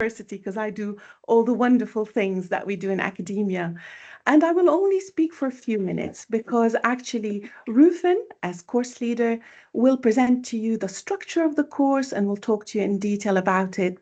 university because I do all the wonderful things that we do in academia. And I will only speak for a few minutes because actually Rufin, as course leader, will present to you the structure of the course and will talk to you in detail about it.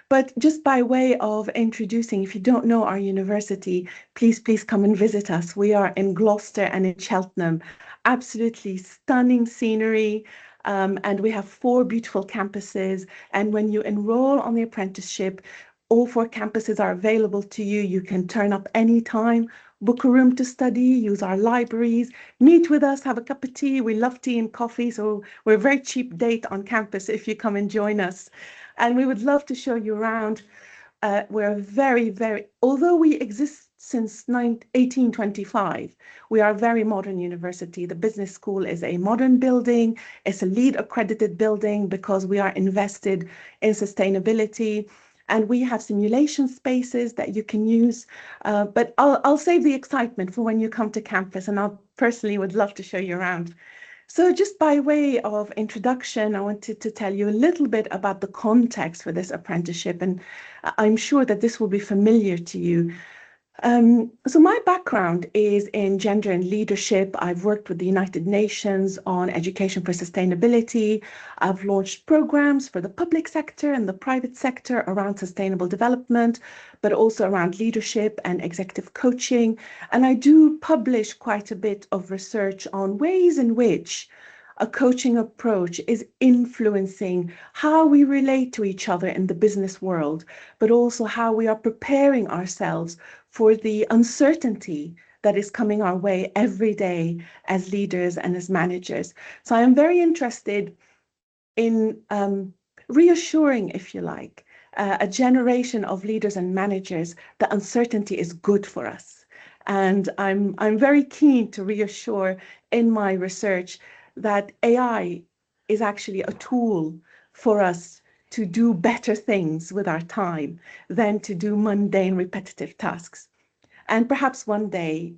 But just by way of introducing, if you don't know our university, please come and visit us. We are in Gloucester and in Cheltenham. Absolutely stunning scenery. And we have 4 beautiful campuses. And when you enroll on the apprenticeship, all 4 campuses are available to you. You can turn up anytime, book a room to study, use our libraries, meet with us, have a cup of tea. We love tea and coffee, so we're a very cheap date on campus if you come and join us. And we would love to show you around. We're although we exist since 1825, we are a very modern university. The business school is a modern building. It's a LEED accredited building because we are invested in sustainability. And we have simulation spaces that you can use. But I'll save the excitement for when you come to campus, and I personally would love to show you around. So just by way of introduction, I wanted to tell you a little bit about the context for this apprenticeship, and I'm sure that this will be familiar to you. So my background is in gender and leadership. I've worked with the United Nations on education for sustainability. I've launched programs for the public sector and the private sector around sustainable development, but also around leadership and executive coaching. And I do publish quite a bit of research on ways in which a coaching approach is influencing how we relate to each other in the business world, but also how we are preparing ourselves for the uncertainty that is coming our way every day as leaders and as managers. So I'm very interested in reassuring, if you like, a generation of leaders and managers that uncertainty is good for us. And I'm very keen to reassure in my research that AI is actually a tool for us to do better things with our time than to do mundane, repetitive tasks. And perhaps one day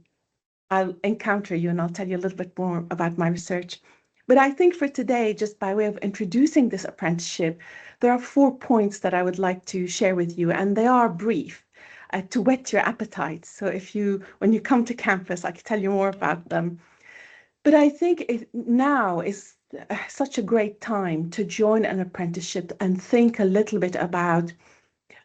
I'll encounter you and I'll tell you a little bit more about my research. But I think for today, just by way of introducing this apprenticeship, there are 4 points that I would like to share with you, and they are brief to whet your appetite. So when you come to campus, I can tell you more about them. But I think now is such a great time to join an apprenticeship and think a little bit about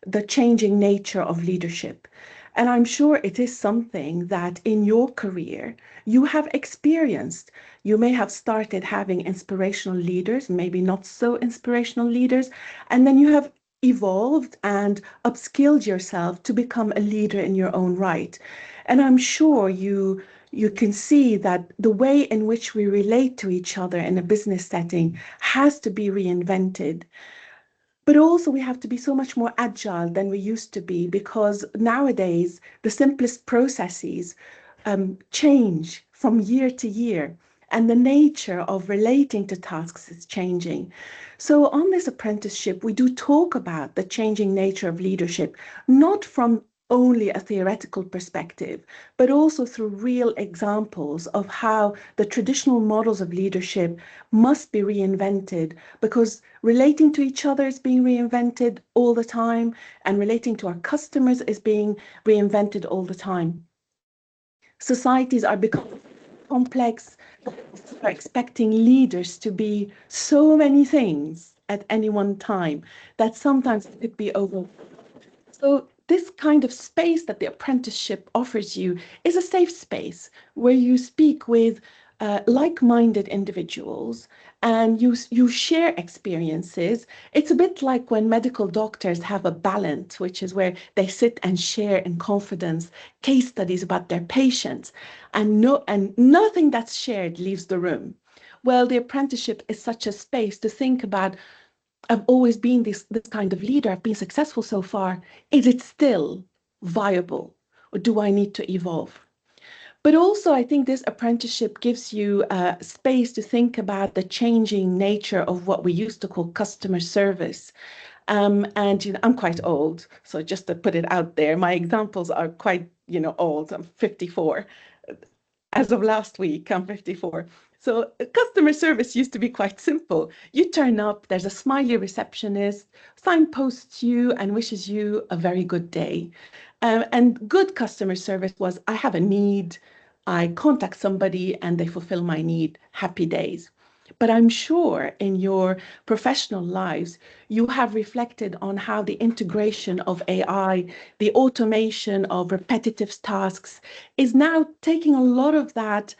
the changing nature of leadership. And I'm sure it is something that in your career you have experienced. You may have started having inspirational leaders, maybe not so inspirational leaders, and then you have evolved and upskilled yourself to become a leader in your own right. And I'm sure you can see that the way in which we relate to each other in a business setting has to be reinvented. But also we have to be so much more agile than we used to be, because nowadays the simplest processes change from year to year, and the nature of relating to tasks is changing. So on this apprenticeship, we do talk about the changing nature of leadership, not from only a theoretical perspective, but also through real examples of how the traditional models of leadership must be reinvented, because relating to each other is being reinvented all the time, and relating to our customers is being reinvented all the time. Societies are becoming complex, are expecting leaders to be so many things at any one time that sometimes it could be overwhelming. So this kind of space that the apprenticeship offers you is a safe space where you speak with like-minded individuals and you share experiences. It's a bit like when medical doctors have a balance, which is where they sit and share in confidence case studies about their patients, and nothing that's shared leaves the room. Well, the apprenticeship is such a space to think about. I've always been this kind of leader. I've been successful so far. Is it still viable, or do I need to evolve? But also, I think this apprenticeship gives you space to think about the changing nature of what we used to call customer service. And I'm quite old, so just to put it out there, my examples are quite old. I'm 54. As of last week, I'm 54. So customer service used to be quite simple. You turn up, there's a smiley receptionist, signposts you and wishes you a very good day. And good customer service was, I have a need, I contact somebody and they fulfill my need, happy days. But I'm sure in your professional lives, you have reflected on how the integration of AI, the automation of repetitive tasks, is now taking a lot of that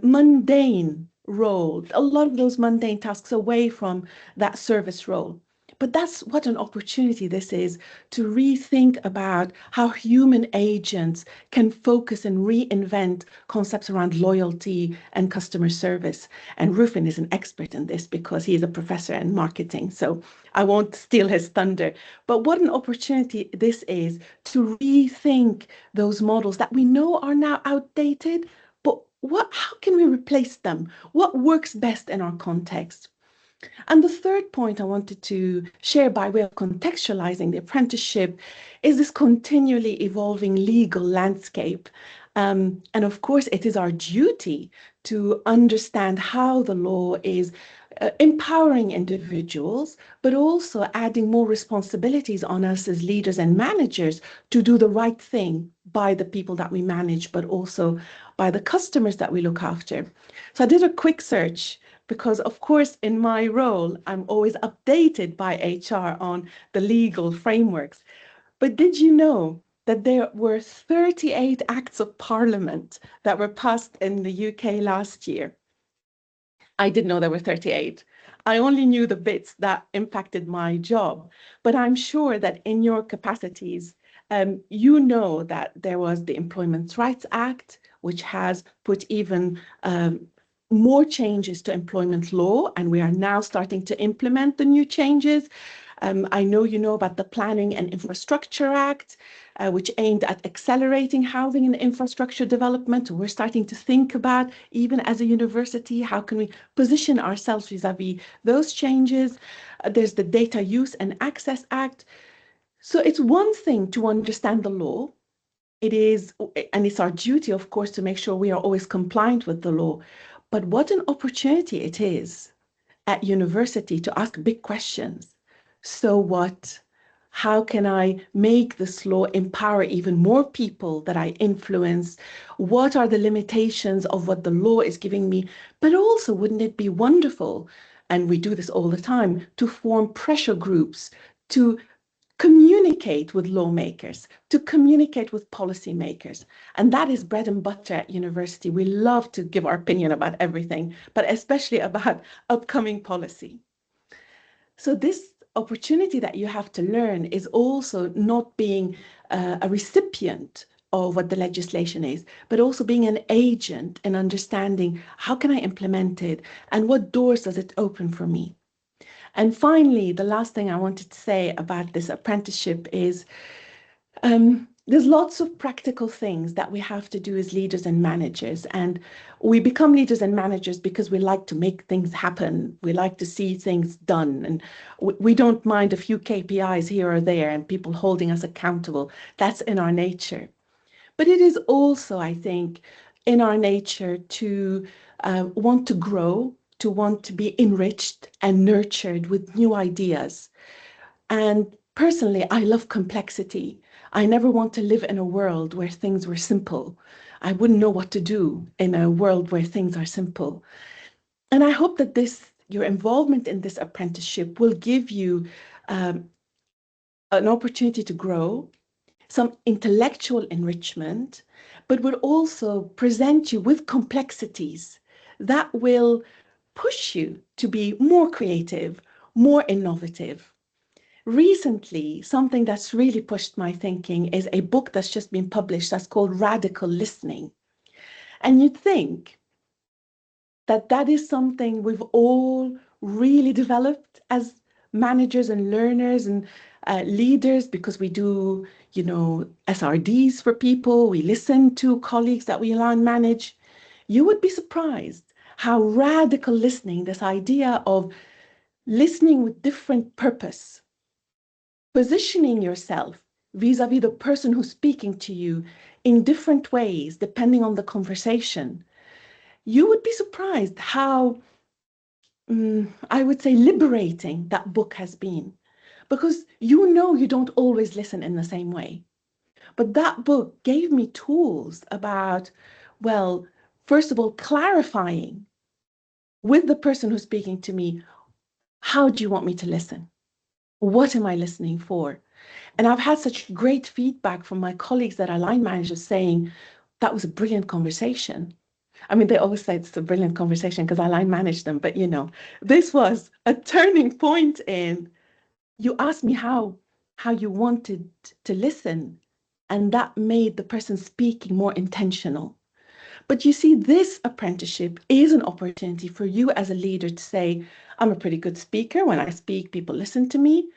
mundane role, a lot of those mundane tasks away from that service role. But that's what an opportunity this is to rethink about how human agents can focus and reinvent concepts around loyalty and customer service. And Rufin is an expert in this because he is a professor in marketing. So I won't steal his thunder. But what an opportunity this is to rethink those models that we know are now outdated, but how can we replace them? What works best in our context? And the third point I wanted to share by way of contextualizing the apprenticeship is this continually evolving legal landscape. And of course, it is our duty to understand how the law is empowering individuals, but also adding more responsibilities on us as leaders and managers to do the right thing by the people that we manage, but also by the customers that we look after. So I did a quick search because, of course, in my role, I'm always updated by HR on the legal frameworks. But did you know that there were 38 acts of parliament that were passed in the UK last year? I didn't know there were 38. I only knew the bits that impacted my job. But I'm sure that in your capacities, you know that there was the Employment Rights Act, which has put even more changes to employment law, and we are now starting to implement the new changes. I know you know about the Planning and Infrastructure Act, which aimed at accelerating housing and infrastructure development. We're starting to think about, even as a university, how can we position ourselves vis-a-vis those changes? There's the Data Use and Access Act. So it's one thing to understand the law. It is, and it's our duty, of course, to make sure we are always compliant with the law. But what an opportunity it is at university to ask big questions. So what? How can I make this law empower even more people that I influence? What are the limitations of what the law is giving me? But also, wouldn't it be wonderful, and we do this all the time, to form pressure groups, to communicate with lawmakers, to communicate with policymakers. And that is bread and butter at university. We love to give our opinion about everything, but especially about upcoming policy. So this opportunity that you have to learn is also not being a recipient of what the legislation is, but also being an agent and understanding how can I implement it and what doors does it open for me. And finally, the last thing I wanted to say about this apprenticeship is there's lots of practical things that we have to do as leaders and managers. And we become leaders and managers because we like to make things happen. We like to see things done. And we don't mind a few KPIs here or there and people holding us accountable. That's in our nature. But it is also, I think, in our nature to want to grow, to want to be enriched and nurtured with new ideas. And personally, I love complexity. I never want to live in a world where things were simple. I wouldn't know what to do in a world where things are simple. And I hope that your involvement in this apprenticeship will give you um, an opportunity to grow, some intellectual enrichment, but will also present you with complexities that will push you to be more creative, more innovative. Recently, something that's really pushed my thinking is a book that's just been published that's called Radical Listening. And you'd think that that is something we've all really developed as managers and learners and leaders because we do, SRDs for people, we listen to colleagues that we line manage. You would be surprised how radical listening, this idea of listening with different purpose, positioning yourself vis-a-vis the person who's speaking to you in different ways, depending on the conversation, you would be surprised how, I would say, liberating that book has been. Because you don't always listen in the same way. But that book gave me tools about, well, first of all, clarifying with the person who's speaking to me, how do you want me to listen? What am I listening for? And I've had such great feedback from my colleagues that are line managers saying, that was a brilliant conversation. I mean, they always say it's a brilliant conversation because I line manage them, but this was a turning point in, you asked me how you wanted to listen, and that made the person speaking more intentional. But you see, this apprenticeship is an opportunity for you as a leader to say, I'm a pretty good speaker. When I speak, people listen to me,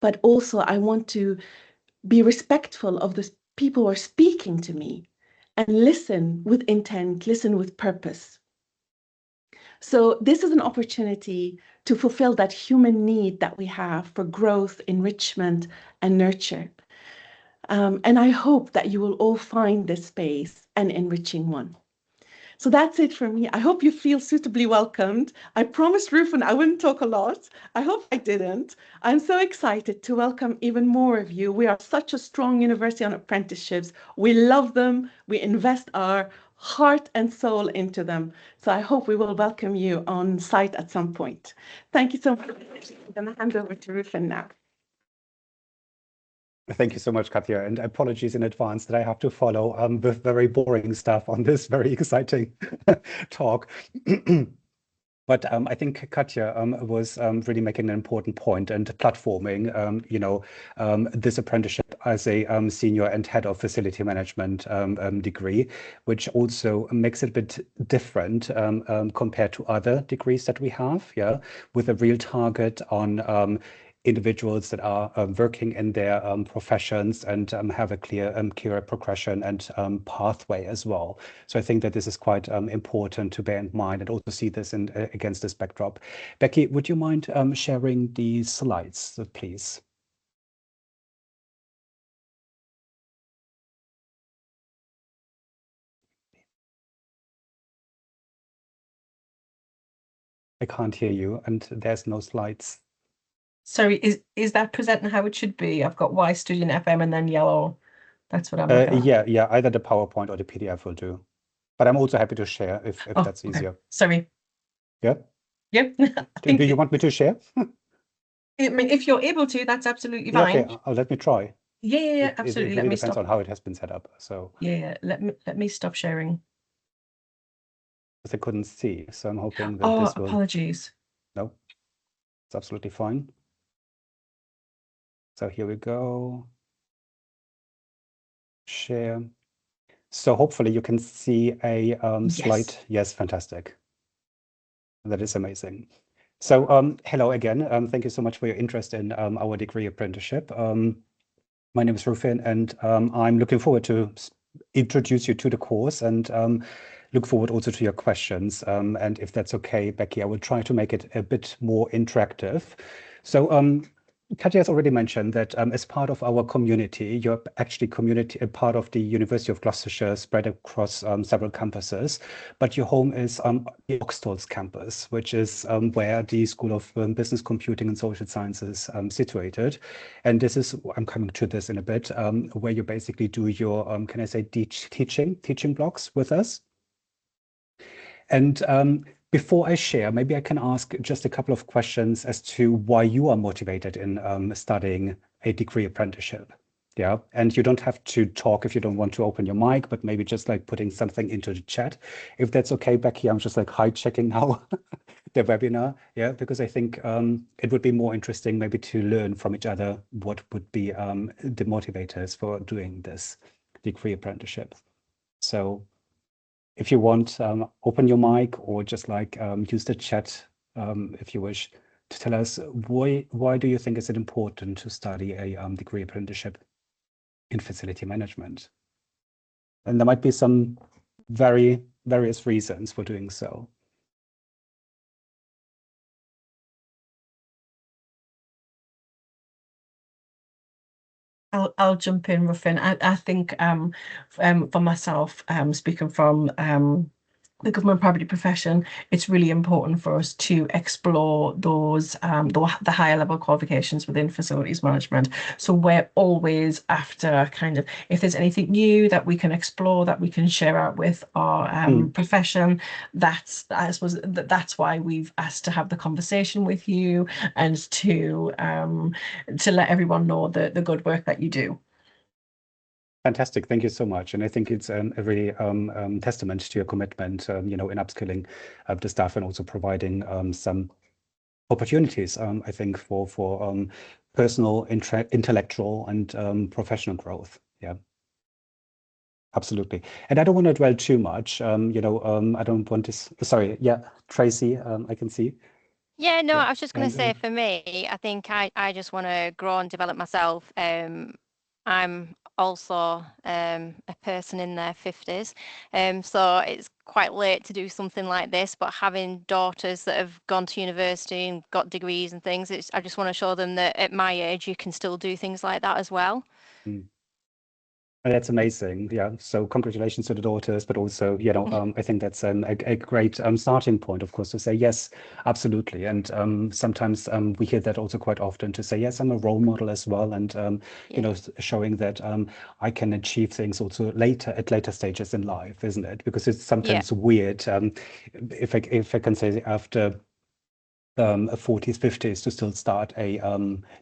but also I want to be respectful of the people who are speaking to me and listen with intent, listen with purpose. So this is an opportunity to fulfill that human need that we have for growth, enrichment, and nurture. And I hope that you will all find this space an enriching one. So that's it for me. I hope you feel suitably welcomed. I promised Rufin I wouldn't talk a lot. I hope I didn't. I'm so excited to welcome even more of you. We are such a strong university on apprenticeships. We love them. We invest our heart and soul into them. So I hope we will welcome you on site at some point. Thank you so much. I'm going to hand over to Rufin now. Thank you so much, Katja, and apologies in advance that I have to follow with very boring stuff on this very exciting talk. But I think Katja was really making an important point and platforming, this apprenticeship as a senior and head of facility management degree, which also makes it a bit different compared to other degrees that we have, with a real target on individuals that are working in their professions and have a clear progression and pathway as well. So I think that this is quite important to bear in mind and also see this against this backdrop. Becky, would you mind sharing the slides, please? I can't hear you, and there's no slides. Sorry, is that presenting how it should be? I've got Y Student FM and then yellow. That's what I'm looking at. Yeah, either the PowerPoint or the PDF will do. But I'm also happy to share if that's easier. Sorry. Yeah? Yeah. Do you want me to share? I mean, if you're able to, that's absolutely Yeah, fine. okay, let me try. Yeah, absolutely. It really depends on how it has been set up. So yeah, let me stop sharing. Because I couldn't see, so I'm hoping that this will. Apologies. No, it's absolutely fine. So here we go. Share. So hopefully you can see a slide. Yes, fantastic. That is amazing. So hello again. Thank you so much for your interest in our degree apprenticeship. My name is Rufin, and I'm looking forward to introduce you to the course and look forward also to your questions. And if that's okay, Becky, I will try to make it a bit more interactive. So Katja has already mentioned that as part of our community, you're actually a part of the University of Gloucestershire spread across several campuses, but your home is the Oxtalls campus, which is where the School of Business, Computing and Social Sciences situated. And this is, I'm coming to this in a bit, where you basically do your, can I say, teaching blocks with us. And before I share, maybe I can ask just a couple of questions as to why you are motivated in studying a degree apprenticeship. Yeah, and you don't have to talk if you don't want to open your mic, but maybe just like putting something into the chat. If that's okay, Becky, I'm just like hijacking now the webinar. Yeah, because I think it would be more interesting maybe to learn from each other what would be the motivators for doing this degree apprenticeship. So if you want, open your mic or just like use the chat if you wish to tell us why do you think it's important to study a degree apprenticeship in facility management? And there might be some various reasons for doing so. I'll jump in, Ruffin. I think for myself, speaking from the government property profession, it's really important for us to explore those the higher level qualifications within facilities management. So we're always after kind of, if there's anything new that we can explore, that we can share out with our profession, that's, I suppose, that's why we've asked to have the conversation with you and to let everyone know the good work that you do. Fantastic. Thank you so much. And I think it's a really testament to your commitment, in upskilling the staff and also providing some opportunities, I think, for personal, intellectual, and professional growth. Yeah, absolutely. And I don't want to dwell too much. I don't want to. Sorry. Yeah, Tracy. I can see. Yeah, no, Yeah. I was just going to say, for me, I think I just want to grow and develop myself. I'm also a person in their 50s, so it's quite late to do something like this, but having daughters that have gone to university and got degrees and things, I just want to show them that at my age you can still do things like that as well. That's amazing. Yeah. So congratulations to the daughters, but also, I think that's a great starting point, of course, to say, yes, absolutely. And sometimes we hear that also quite often, to say, yes, I'm a role model as well. And, showing that I can achieve things also at later stages in life, isn't it? Because it's sometimes weird, if I can say, after 40s, 50s to still start a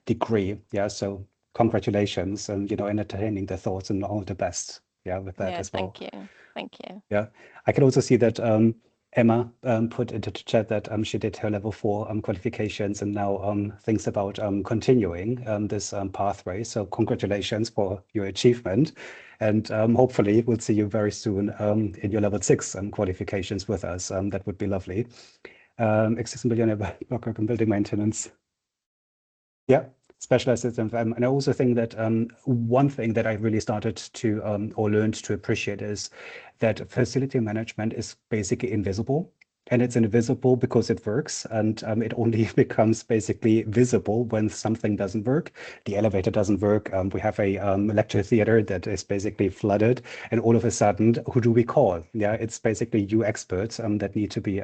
degree. Yeah. So congratulations, and entertaining the thoughts, and all the best. Yeah, with that as well. Thank you. Yeah, I can also see that Emma put into the chat that she did her level 4 qualifications and now thinks about continuing this pathway. So congratulations for your achievement, and hopefully we'll see you very soon in your level 6 qualifications with us. That would be lovely. Existing billionaire blocker and building maintenance. Yeah, specialized systems. And I also think that one thing that I really started to or learned to appreciate is that facility management is basically invisible. And it's invisible because it works, and it only becomes basically visible when something doesn't work. The elevator doesn't work. We have a lecture theater that is basically flooded, and all of a sudden, who do we call? Yeah, it's basically you experts that need to be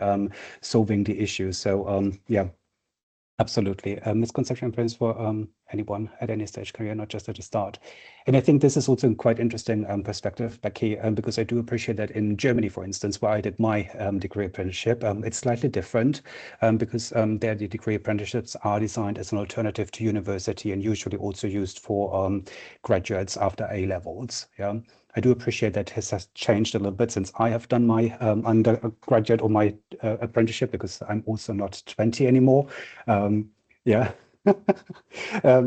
solving the issue. So yeah. Absolutely. Misconception and plans for anyone at any stage career, not just at the start. And I think this is also a quite interesting perspective, Becky, because I do appreciate that in Germany, for instance, where I did my degree apprenticeship, it's slightly different because there the degree apprenticeships are designed as an alternative to university and usually also used for graduates after A levels. Yeah. I do appreciate that this has changed a little bit since I have done my undergraduate or my apprenticeship, because I'm also not 20 anymore. Yeah.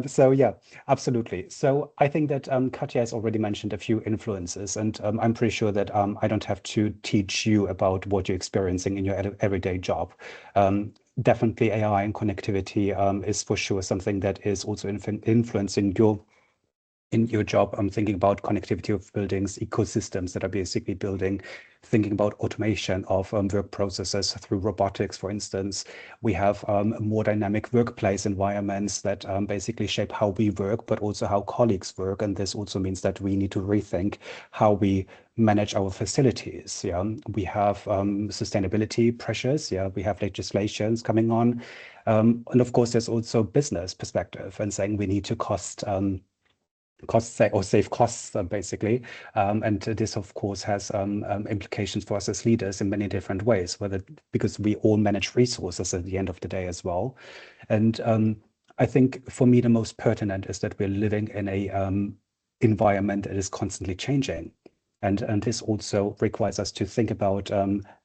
So yeah, absolutely. So I think that Katja has already mentioned a few influences, and I'm pretty sure that I don't have to teach you about what you're experiencing in your everyday job. Definitely AI and connectivity is for sure something that is also influencing in your job. I'm thinking about connectivity of buildings, ecosystems that are basically building, thinking about automation of work processes through robotics, for instance. We have more dynamic workplace environments that basically shape how we work, but also how colleagues work. And this also means that we need to rethink how we manage our facilities. Yeah, we have sustainability pressures. Yeah, we have legislations coming on. And of course, there's also business perspective and saying we need to save costs, basically. And this, of course, has implications for us as leaders in many different ways, because we all manage resources at the end of the day as well. And I think for me, the most pertinent is that we're living in a environment that is constantly changing. And this also requires us to think about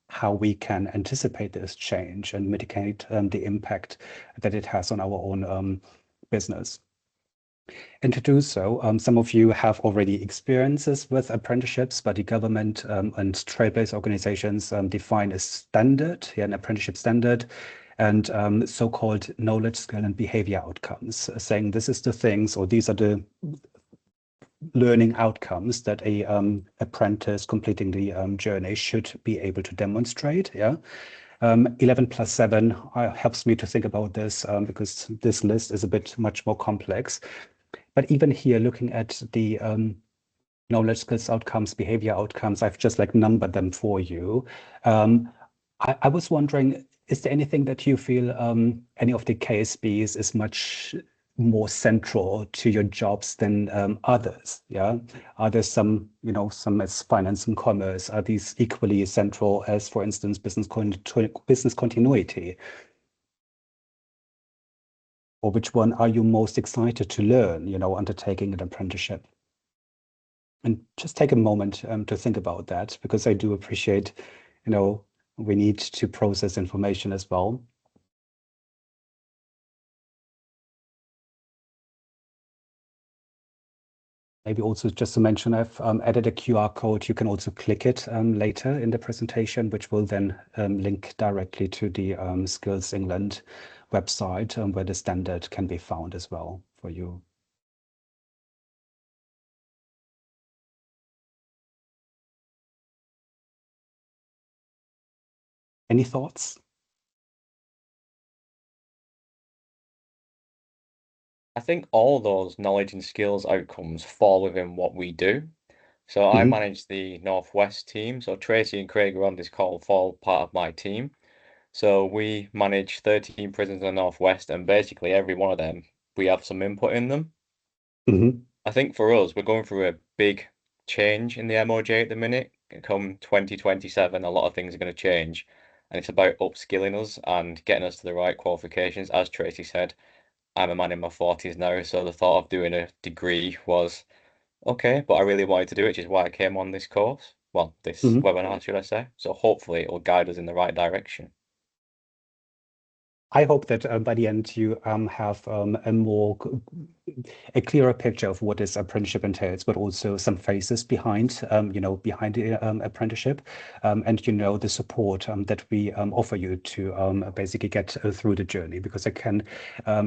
how we can anticipate this change and mitigate the impact that it has on our own business. And to do so, some of you have already experiences with apprenticeships, but the government and trade-based organizations define a standard, an apprenticeship standard, and so-called knowledge, skill, and behavior outcomes, saying this is the things, or these are the learning outcomes that a apprentice completing the journey should be able to demonstrate. Yeah. 11 plus 7 helps me to think about this because this list is a bit much more complex. But even here, looking at the knowledge, skills, outcomes, behavior outcomes. I've just like numbered them for you. I was wondering, is there anything that you feel any of the KSBs is much more central to your jobs than others? Yeah. Are there some, some as finance and commerce, are these equally central as, for instance, business continuity? Or which one are you most excited to learn, undertaking an apprenticeship? And just take a moment to think about that, because I do appreciate, we need to process information as well. Maybe also just to mention, I've added a QR code. You can also click it later in the presentation, which will then link directly to the Skills England website, where the standard can be found as well for you. Any thoughts? I think all those knowledge and skills outcomes fall within what we do. So I manage the Northwest team. So Tracy and Craig are on this call, fall part of my team. So we manage 13 prisons in the Northwest, and basically every one of them, we have some input in them. I think for us, we're going through a big change in the MOJ at the minute. Come 2027, a lot of things are going to change, and it's about upskilling us and getting us to the right qualifications. As Tracy said, I'm a man in my 40s now, so the thought of doing a degree was okay, but I really wanted to do it, which is why I came on this course. Well, this webinar, should I say. So hopefully it will guide us in the right direction. I hope that by the end you have a clearer picture of what this apprenticeship entails, but also some faces behind, behind the apprenticeship, and the support that we offer you to basically get through the journey. Because I can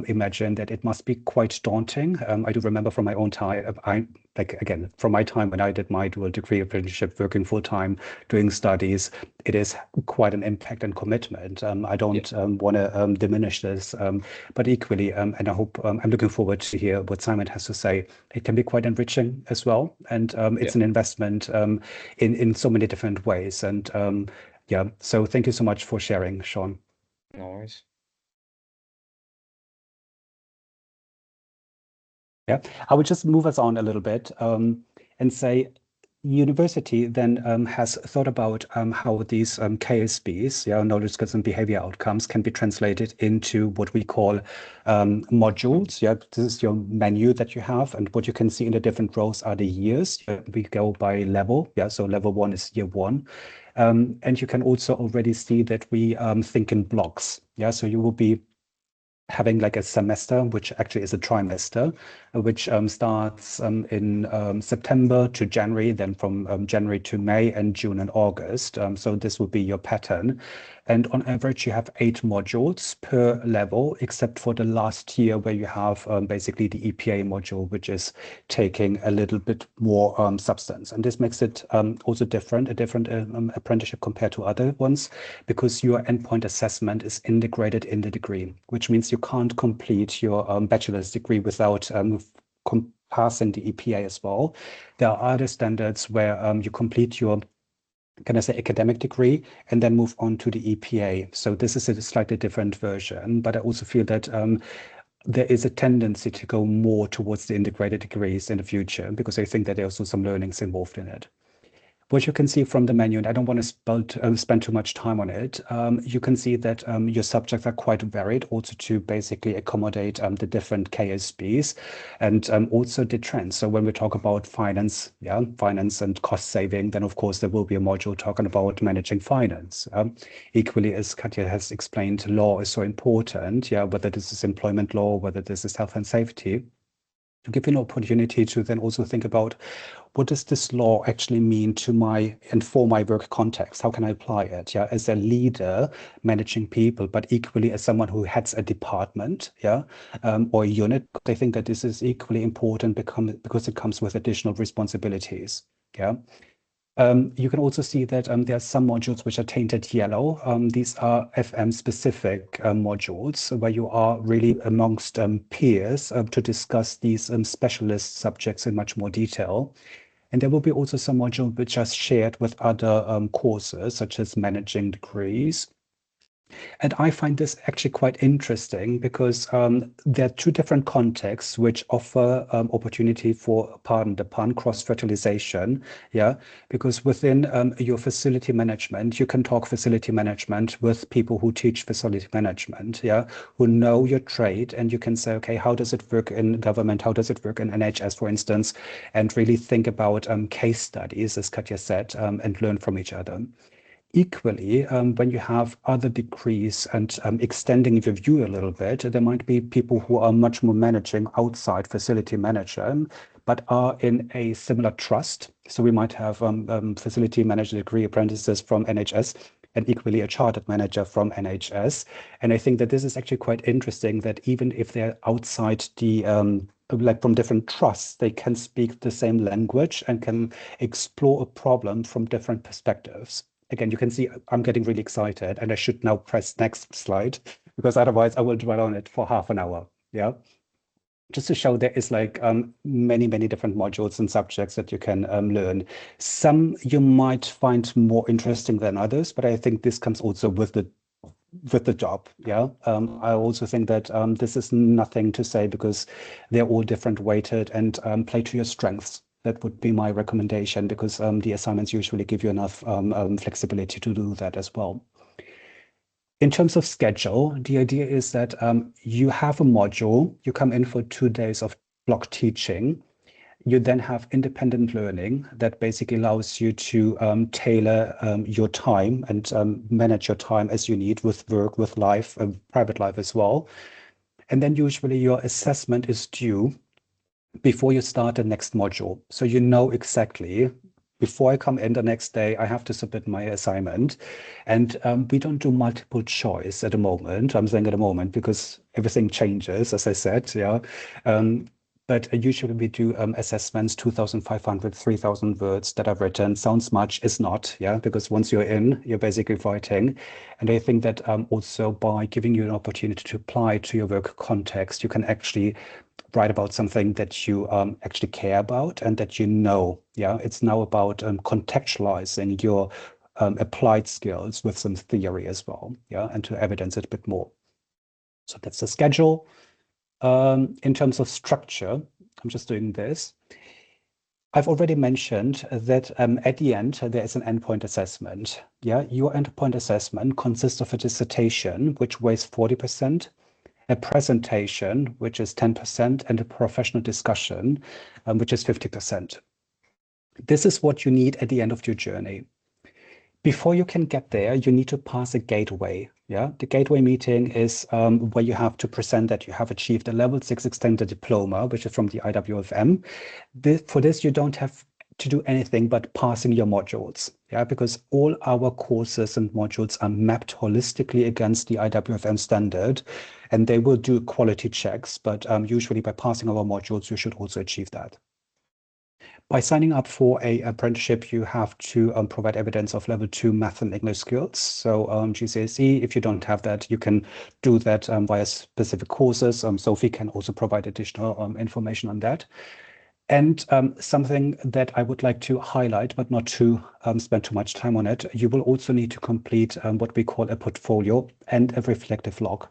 imagine that it must be quite daunting. I do remember from my own time, from my time when I did my dual degree apprenticeship, working full time, doing studies, it is quite an impact and commitment. I don't want to diminish this, but equally, and I hope I'm looking forward to hear what Simon has to say. It can be quite enriching as well, and it's an investment in so many different ways. And so thank you so much for sharing, Sean. No worries. Yeah, I would just move us on a little bit and say, university then has thought about how these KSBs, knowledge, skills, and behavior outcomes, can be translated into what we call modules. Yeah, this is your menu that you have, and what you can see in the different rows are the years. We go by level. Yeah, so level 1 is year 1. And you can also already see that we think in blocks. Yeah, so you will be having like a semester, which actually is a trimester, which starts in September to January, then from January to May, and June and August. So this would be your pattern. And on average, you have 8 modules per level, except for the last year where you have basically the EPA module, which is taking a little bit more substance. And this makes it also different, a different apprenticeship compared to other ones, because your endpoint assessment is integrated in the degree, which means you can't complete your bachelor's degree without passing the EPA as well. There are other standards where you complete your academic degree and then move on to the EPA. So this is a slightly different version, but I also feel that there is a tendency to go more towards the integrated degrees in the future, because I think that there's also some learnings involved in it. What you can see from the menu, and I don't want to spend too much time on it, you can see that your subjects are quite varied, also to basically accommodate the different KSBs and also the trends. So when we talk about finance, finance and cost saving, then of course there will be a module talking about managing finance. Equally, as Katja has explained, law is so important, whether this is employment law, whether this is health and safety, to give you an opportunity to then also think about, what does this law actually mean to for my work context? How can I apply it? As a leader managing people, but equally as someone who heads a department, or a unit. I think that this is equally important because it comes with additional responsibilities. You can also see that there are some modules which are tainted yellow. These are FM specific modules where you are really amongst peers to discuss these specialist subjects in much more detail. And there will be also some modules which are shared with other courses, such as managing degrees. And I find this actually quite interesting because there are two different contexts which offer opportunity for, pardon the pun, cross-fertilization. Yeah, because within your facility management, you can talk facility management with people who teach facility management, yeah, who know your trade, and you can say, okay, how does it work in government? How does it work in NHS, for instance? And really think about case studies, as Katja said, and learn from each other. Equally, when you have other degrees and extending your view a little bit, there might be people who are much more managing outside facility manager, but are in a similar trust. So we might have facility manager degree apprentices from NHS and equally a chartered manager from NHS. And I think that this is actually quite interesting that even if they're outside the like from different trusts, they can speak the same language and can explore a problem from different perspectives. Again, you can see I'm getting really excited, and I should now press next slide because otherwise I will dwell on it for half an hour. Yeah. Just to show there is like many different modules and subjects that you can learn. Some you might find more interesting than others, but I think this comes also with the job. Yeah. I also think that this is nothing to say because they're all different weighted and play to your strengths. That would be my recommendation because the assignments usually give you enough flexibility to do that as well. In terms of schedule, the idea is that you have a module, you come in for 2 days of block teaching. You then have independent learning that basically allows you to tailor your time and manage your time as you need with work, with life, private life as well. And then usually your assessment is due before you start the next module. So you know exactly, before I come in the next day, I have to submit my assignment. And we don't do multiple choice at the moment. I'm saying at the moment because everything changes, as I said, yeah. But usually we do assessments, 2,500, 3,000 words that are written. Sounds much, is not, yeah, because once you're in, you're basically writing. And I think that also by giving you an opportunity to apply to your work context, you can actually write about something that you actually care about and that you know. Yeah, it's now about contextualizing your applied skills with some theory as well. Yeah, and to evidence it a bit more. So that's the schedule. In terms of structure, I'm just doing this. I've already mentioned that at the end, there is an endpoint assessment. Yeah, your endpoint assessment consists of a dissertation, which weighs 40%, a presentation, which is 10%, and a professional discussion, which is 50%. This is what you need at the end of your journey. Before you can get there, you need to pass a gateway. Yeah, the gateway meeting is where you have to present that you have achieved a level 6 extended diploma, which is from the IWFM. For this, you don't have to do anything but passing your modules. Yeah, because all our courses and modules are mapped holistically against the IWFM standard, and they will do quality checks. But usually by passing our modules, you should also achieve that. By signing up for an apprenticeship, you have to provide evidence of level 2 math and English skills. So GCSE, if you don't have that, you can do that via specific courses. Sophie can also provide additional information on that. And something that I would like to highlight, but not to spend too much time on it, you will also need to complete what we call a portfolio and a reflective log.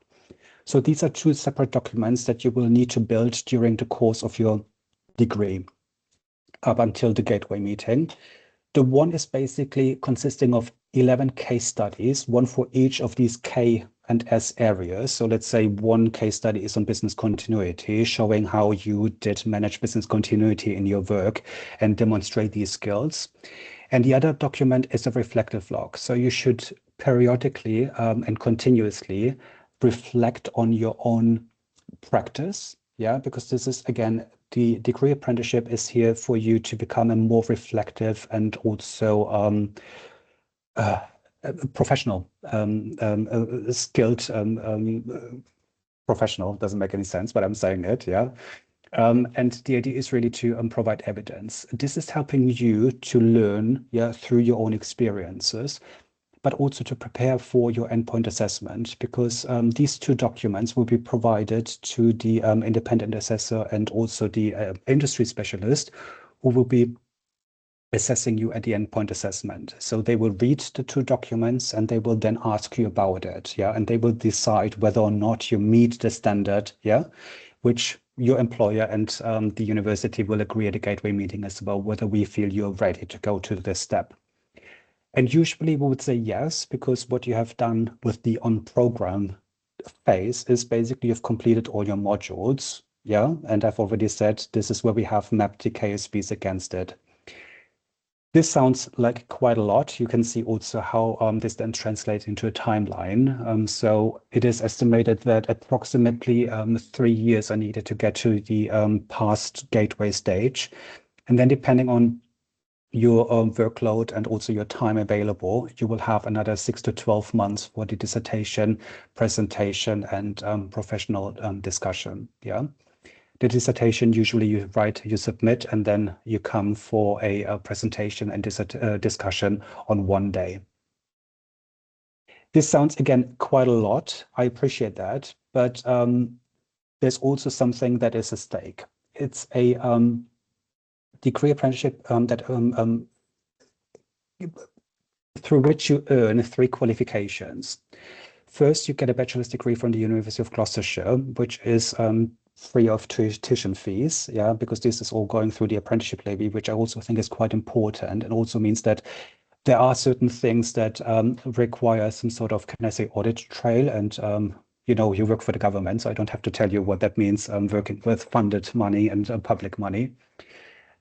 So these are two separate documents that you will need to build during the course of your degree up until the gateway meeting. The one is basically consisting of 11 case studies, one for each of these K and S areas. So let's say one case study is on business continuity, showing how you did manage business continuity in your work and demonstrate these skills. And the other document is a reflective log. So you should periodically and continuously reflect on your own practice. Yeah, because this is, again, the degree apprenticeship is here for you to become a more reflective and also professional, skilled professional. Doesn't make any sense, but I'm saying it, yeah. And the idea is really to provide evidence. This is helping you to learn, yeah, through your own experiences, but also to prepare for your endpoint assessment, because these two documents will be provided to the independent assessor and also the industry specialist, who will be assessing you at the endpoint assessment. So they will read the 2 documents and they will then ask you about it, yeah, and they will decide whether or not you meet the standard, yeah, which your employer and the university will agree at a gateway meeting as well, whether we feel you're ready to go to this step. And usually we would say yes, because what you have done with the on-program phase is basically you've completed all your modules, yeah, and I've already said this is where we have mapped the KSBs against it. This sounds like quite a lot. You can see also how this then translates into a timeline. So it is estimated that approximately 3 years are needed to get to the past gateway stage. And then depending on your workload and also your time available, you will have another 6 to 12 months for the dissertation, presentation, and professional discussion. Yeah. The dissertation, usually you write, you submit, and then you come for a presentation and discussion on one day. This sounds, again, quite a lot. I appreciate that, but there's also something that is at stake. It's a degree apprenticeship through which you earn 3 qualifications. First, you get a bachelor's degree from the University of Gloucestershire, which is free of tuition fees, yeah, because this is all going through the apprenticeship levy, which I also think is quite important, and also means that there are certain things that require some sort of, can I say, audit trail, and you know, you work for the government, so I don't have to tell you what that means, working with funded money and public money.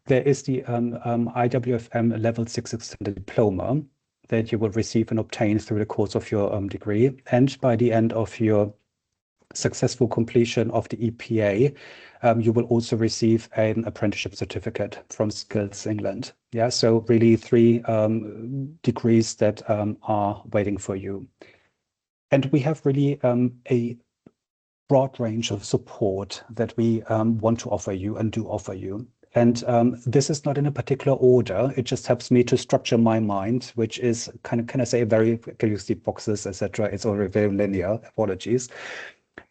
There is the IWFM Level 6 Extended Diploma that you will receive and obtain through the course of your degree, and by the end of your successful completion of the EPA, you will also receive an apprenticeship certificate from Skills England. Yeah, so really 3 degrees that are waiting for you. And we have really a broad range of support that we want to offer you and do offer you. And this is not in a particular order. It just helps me to structure my mind, which is kind of, can I say, very, can you see boxes, etc. It's already very linear, apologies.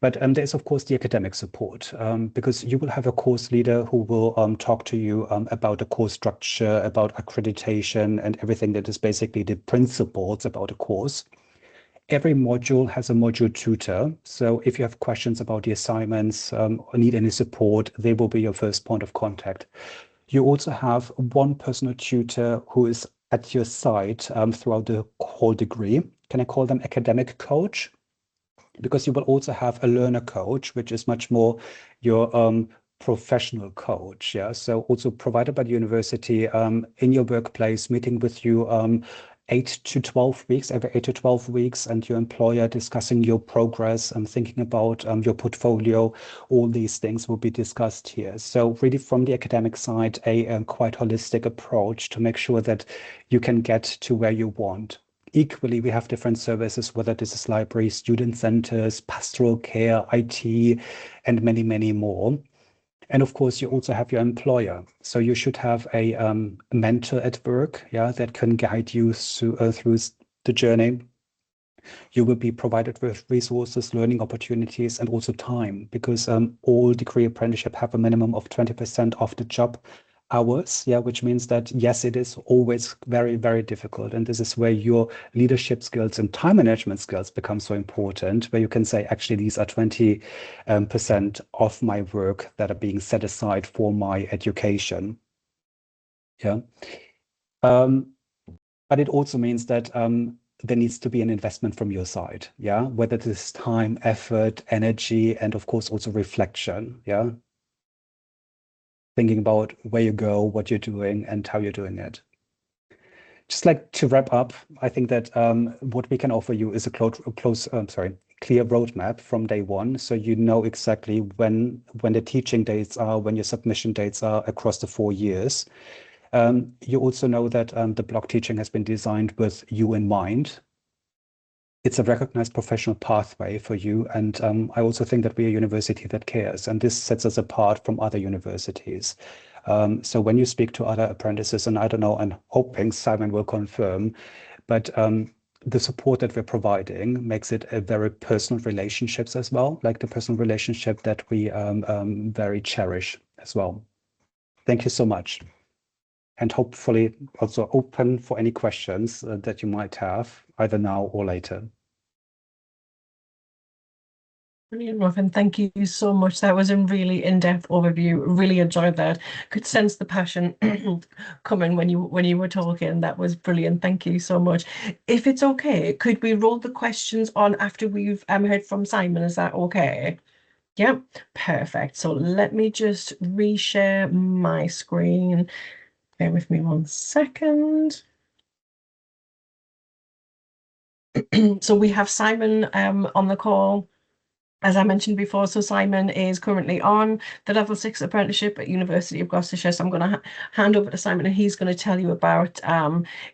But there's, of course, the academic support, because you will have a course leader who will talk to you about the course structure, about accreditation, and everything that is basically the principles about a course. Every module has a module tutor. So if you have questions about the assignments or need any support, they will be your first point of contact. You also have one personal tutor who is at your side throughout the whole degree. Can I call them academic coach? Because you will also have a learner coach, which is much more your professional coach. Yeah, so also provided by the university in your workplace, meeting with you 8 to 12 weeks, every 8 to 12 weeks, and your employer discussing your progress and thinking about your portfolio. All these things will be discussed here. So really from the academic side, a quite holistic approach to make sure that you can get to where you want. Equally, we have different services, whether this is libraries, student centers, pastoral care, IT, and many, many more. And of course, you also have your employer. So you should have a mentor at work, yeah, that can guide you through the journey. You will be provided with resources, learning opportunities, and also time, because all degree apprenticeship have a minimum of 20% of the job hours, yeah, which means that, yes, it is always very, very difficult. And this is where your leadership skills and time management skills become so important, where you can say, actually, these are 20% of my work that are being set aside for my education. Yeah. But it also means that there needs to be an investment from your side, yeah, whether this is time, effort, energy, and of course also reflection, yeah, thinking about where you go, what you're doing, and how you're doing it. Just like to wrap up, I think that what we can offer you is a clear roadmap from day one, so you know exactly when the teaching dates are, when your submission dates are across the 4 years. You also know that the block teaching has been designed with you in mind. It's a recognized professional pathway for you, and I also think that we're a university that cares, and this sets us apart from other universities. So when you speak to other apprentices, and I don't know, I'm hoping Simon will confirm, but the support that we're providing makes it a very personal relationships as well, like the personal relationship that we very cherish as well. Thank you so much. and hopefully also open for any questions that you might have, either now or later. Brilliant, Ruffin. Thank you so much. That was a really in-depth overview. Really enjoyed that. Could sense the passion coming when you were talking. That was brilliant. Thank you so much. If it's okay, could we roll the questions on after we've heard from Simon? Is that okay? Yep, perfect. So let me just reshare my screen. Bear with me 1 second. So we have Simon on the call. As I mentioned before, so Simon is currently on the level 6 apprenticeship at University of Gloucestershire. So I'm going to hand over to Simon, and he's going to tell you about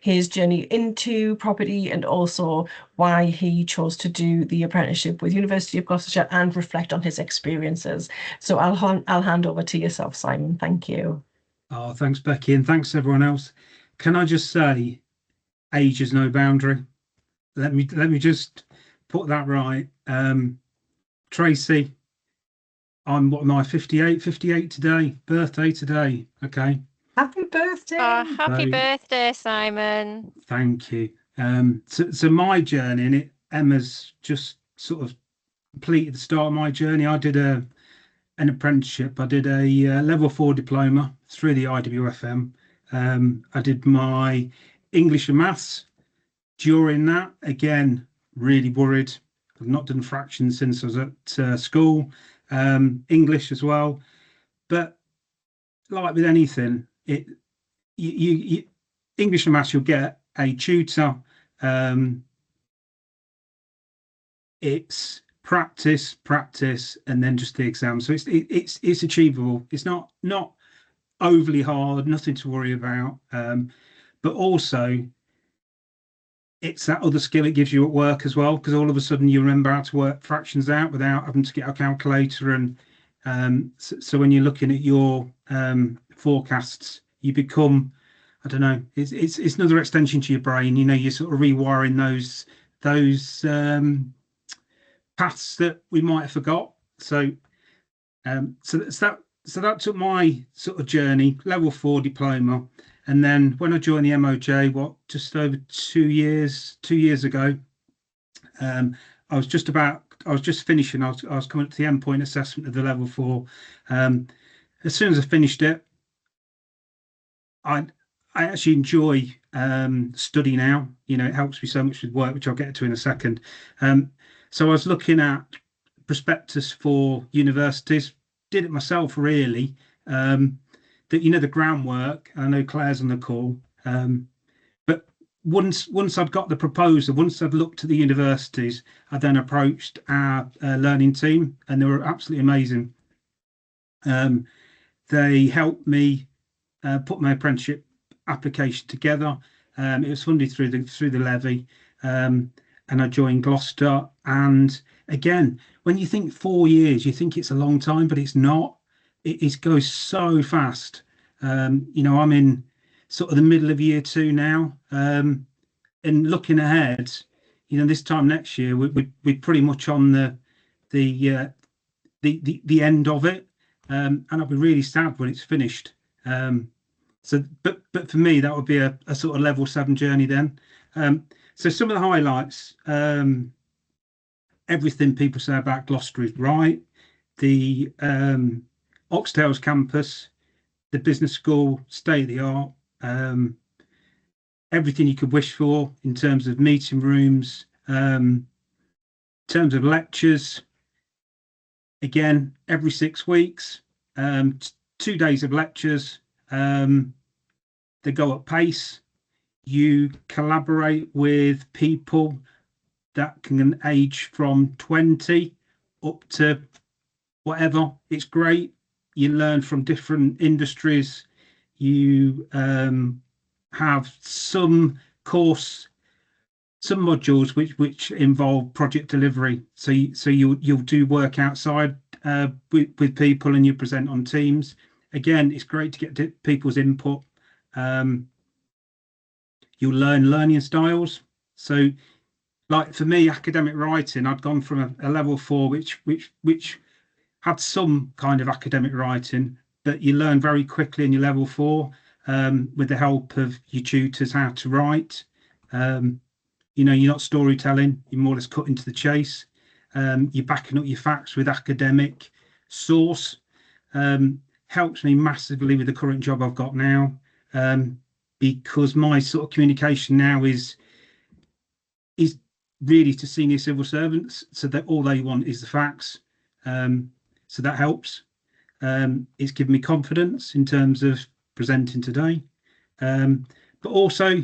his journey into property and also why he chose to do the apprenticeship with University of Gloucestershire and reflect on his experiences. So I'll hand over to yourself, Simon. Thank you. Oh, thanks, Becky, and thanks everyone else. Can I just say, age is no boundary. Let me just put that right. Tracy, I'm, what am I, 58 today, birthday today. Okay. Happy birthday. Happy birthday, Simon. Thank you. So my journey, and Emma's just sort of completed the start of my journey. I did an apprenticeship. I did a level 4 diploma through the IWFM. I did my English and maths. During that, again, really worried. I've not done fractions since I was at school, English as well. But like with anything, you English and maths, you'll get a tutor. It's practice, and then just the exam. So it's achievable. It's not overly hard, nothing to worry about. But also, it's that other skill it gives you at work as well, because all of a sudden you remember how to work fractions out without having to get a calculator. And so when you're looking at your forecasts, you become, I don't know, it's another extension to your brain. You know, you're sort of rewiring those paths that we might have forgot. So that took my sort of journey, level 4 diploma. And then when I joined the MOJ, just over 2 years ago, I was just finishing. I was coming up to the endpoint assessment of the level 4. As soon as I finished it, I actually enjoy study now. You know, it helps me so much with work, which I'll get to in a second. So I was looking at prospectus for universities, did it myself really. The groundwork. I know Claire's on the call, but once I'd got the proposal, once I'd looked at the universities, I then approached our learning team, and they were absolutely amazing. They helped me put my apprenticeship application together. It was funded through the levy, and I joined Gloucester. And again, when you think 4 years, you think it's a long time, but it's not. It goes so fast. I'm in sort of the middle of year 2 now, and looking ahead, this time next year we're pretty much on the end of it, and I'll be really sad when it's finished. But for me, that would be a sort of level 7 journey then. So some of the highlights, everything people say about Gloucester is right. The Oxdale's campus, the business school, state of the art, everything you could wish for in terms of meeting rooms, in terms of lectures. Again, every 6 weeks, 2 days of lectures. They go at pace. You collaborate with people that can age from 20 up to whatever. It's great. You learn from different industries. You have some modules which involve project delivery. So you'll do work outside with people, and you present on teams. Again, it's great to get people's input. You'll learn learning styles. So, like for me, academic writing, I'd gone from a level 4, which had some kind of academic writing, but you learn very quickly in your level 4. with the help of your tutors how to write. You know, you're not storytelling, you're more or less cutting to the chase. You're backing up your facts with academic source. Helps me massively with the current job I've got now, because my sort of communication now is really to senior civil servants, so that all they want is the facts. So that helps. It's given me confidence in terms of presenting today, but also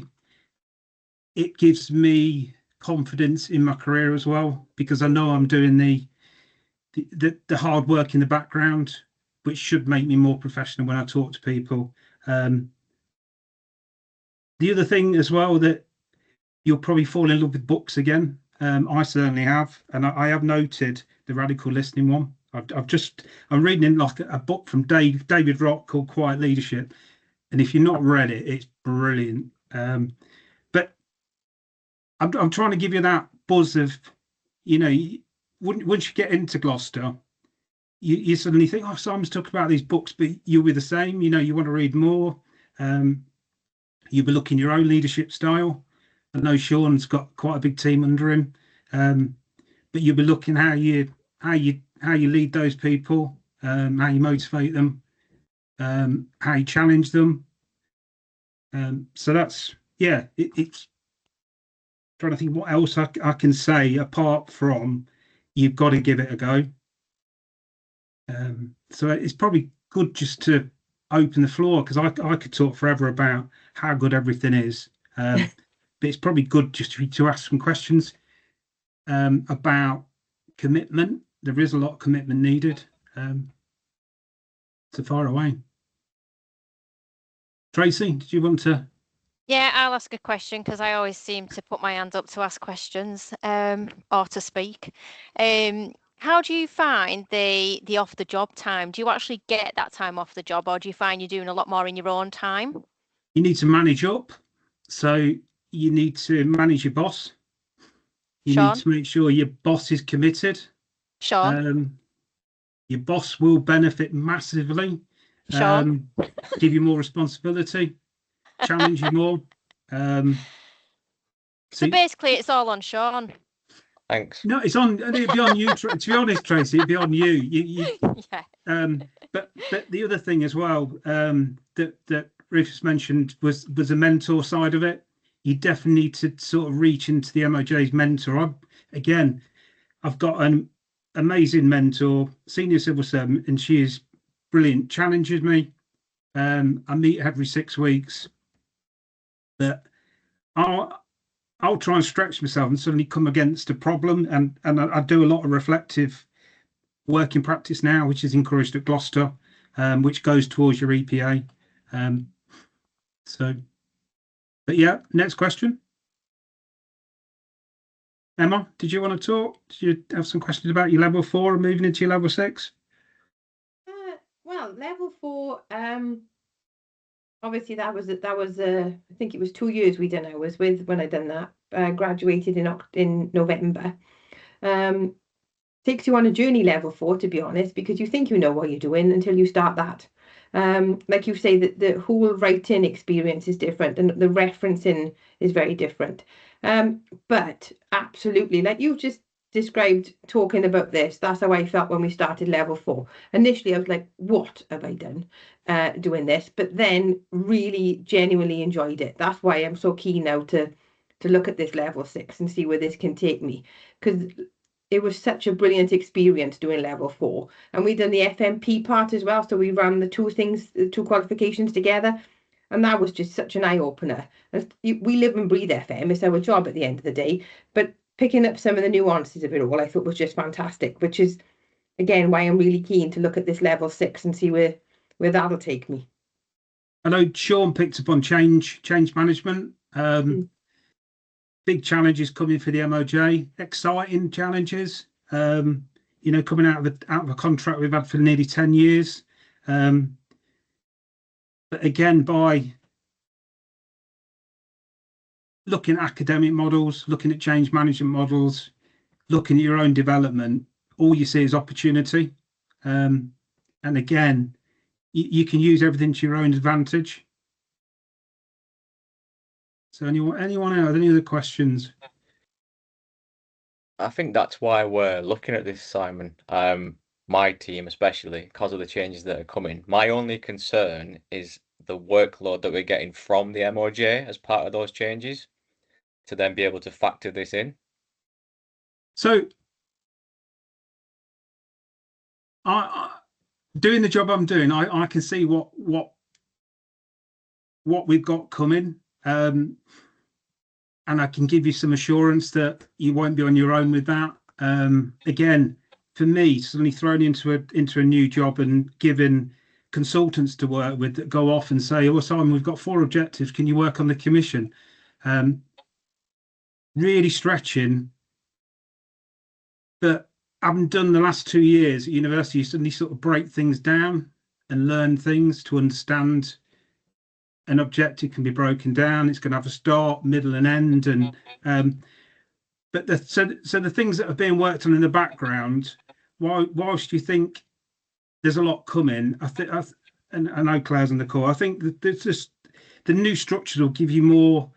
it gives me confidence in my career as well, because I know I'm doing the hard work in the background, which should make me more professional when I talk to people. The other thing as well, that you'll probably fall in love with books again. I certainly have, and I have noted the radical listening one. I'm reading in like a book from David Rock called Quiet Leadership, and if you've not read it, it's brilliant. But I'm trying to give you that buzz of, you know, once you get into Gloucester, you suddenly think, oh, Simon's talking about these books, but you'll be the same. You know, you want to read more. You'll be looking your own leadership style. I know Sean's got quite a big team under him, but you'll be looking how you lead those people, how you motivate them, how you challenge them. So that's, yeah, it's trying to think what else I can say apart from you've got to give it a go. So it's probably good just to open the floor, because I could talk forever about how good everything is. But it's probably good just to ask some questions about commitment. There is a lot of commitment needed. So far away. Tracy, did you want to? Yeah, I'll ask a question, because I always seem to put my hand up to ask questions or to speak. How do you find the off the job time? Do you actually get that time off the job, or do you find you're doing a lot more in your own time? You need to manage up. So you need to manage your boss. You Sean? need to make sure your boss is committed. Sean? Your boss will benefit massively. Sean? Give you more responsibility, challenge you more. So basically, it's all on Sean. Thanks. No, it'd be on you. To be honest, Tracy, it'd be on you. Yeah. But the other thing as well, that Rufus mentioned was a mentor side of it. You definitely need to sort of reach into the MOJ's mentor. I've got an amazing mentor, senior civil servant, and she is brilliant. Challenges me. I meet every 6 weeks, but I'll try and stretch myself and suddenly come against a problem, and I do a lot of reflective work in practice now, which is encouraged at Gloucester, which goes towards your EPA. But yeah, next question. Emma, did you want to talk? Did you have some questions about your level 4 and moving into your level 6? Well, level 4, obviously that was I think it was 2 years we done. I was with when I done that. Graduated in November. Takes you on a journey, level 4, to be honest, because you think you know what you're doing until you start that. Like you say, that the whole writing experience is different, and the referencing is very different. But absolutely, like you've just described, talking about this, that's how I felt when we started level 4. Initially, I was like, what have I done doing this? But then really genuinely enjoyed it. That's why I'm so keen now to look at this level 6 and see where this can take me, because it was such a brilliant experience doing level 4, and we done the FMP part as well. So we ran the two qualifications together, and that was just such an eye-opener. We live and breathe FM, it's our job at the end of the day, but picking up some of the nuances of it all, I thought was just fantastic, which is again why I'm really keen to look at this level 6 and see where that'll take me. I know Sean picked up on change management. Big challenges coming for the MOJ, exciting challenges. You know, coming out of a contract we've had for nearly 10 years. But again, by looking at academic models, looking at change management models, looking at your own development, all you see is opportunity. And again, you can use everything to your own advantage. So anyone else? Any other questions? I think that's why we're looking at this, Simon. My team, especially because of the changes that are coming. My only concern is the workload that we're getting from the MOJ as part of those changes to then be able to factor this in. So I doing the job I'm doing, I can see what we've got coming. And I can give you some assurance that you won't be on your own with that. Again, for me, suddenly thrown into a new job and given consultants to work with that go off and say, "Oh, Simon, we've got 4 objectives. Can you work on the commission?" Really stretching. But having done the last 2 years at university, you suddenly sort of break things down and learn things to understand. An objective can be broken down. It's going to have a start, middle, and end, and but so the things that are being worked on in the background, whilst you think there's a lot coming, I think, and I know Claire's on the call, I think that there's just the new structure will give you more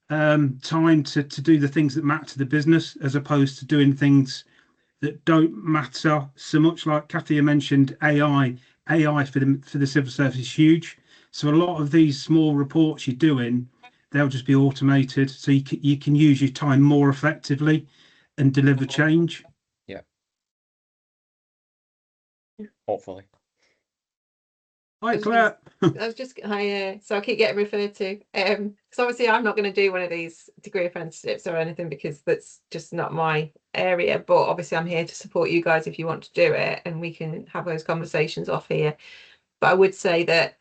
time to do the things that matter to the business, as opposed to doing things that don't matter so much. Like Kathy mentioned, AI for the civil service is huge. So a lot of these small reports you're doing, they'll just be automated, so you can use your time more effectively and deliver change. Yeah. Hopefully. Hi, Claire. I was just so I keep getting referred to. So obviously I'm not going to do one of these degree apprenticeships or anything because that's just not my area. But obviously I'm here to support you guys if you want to do it, and we can have those conversations off here. But I would say that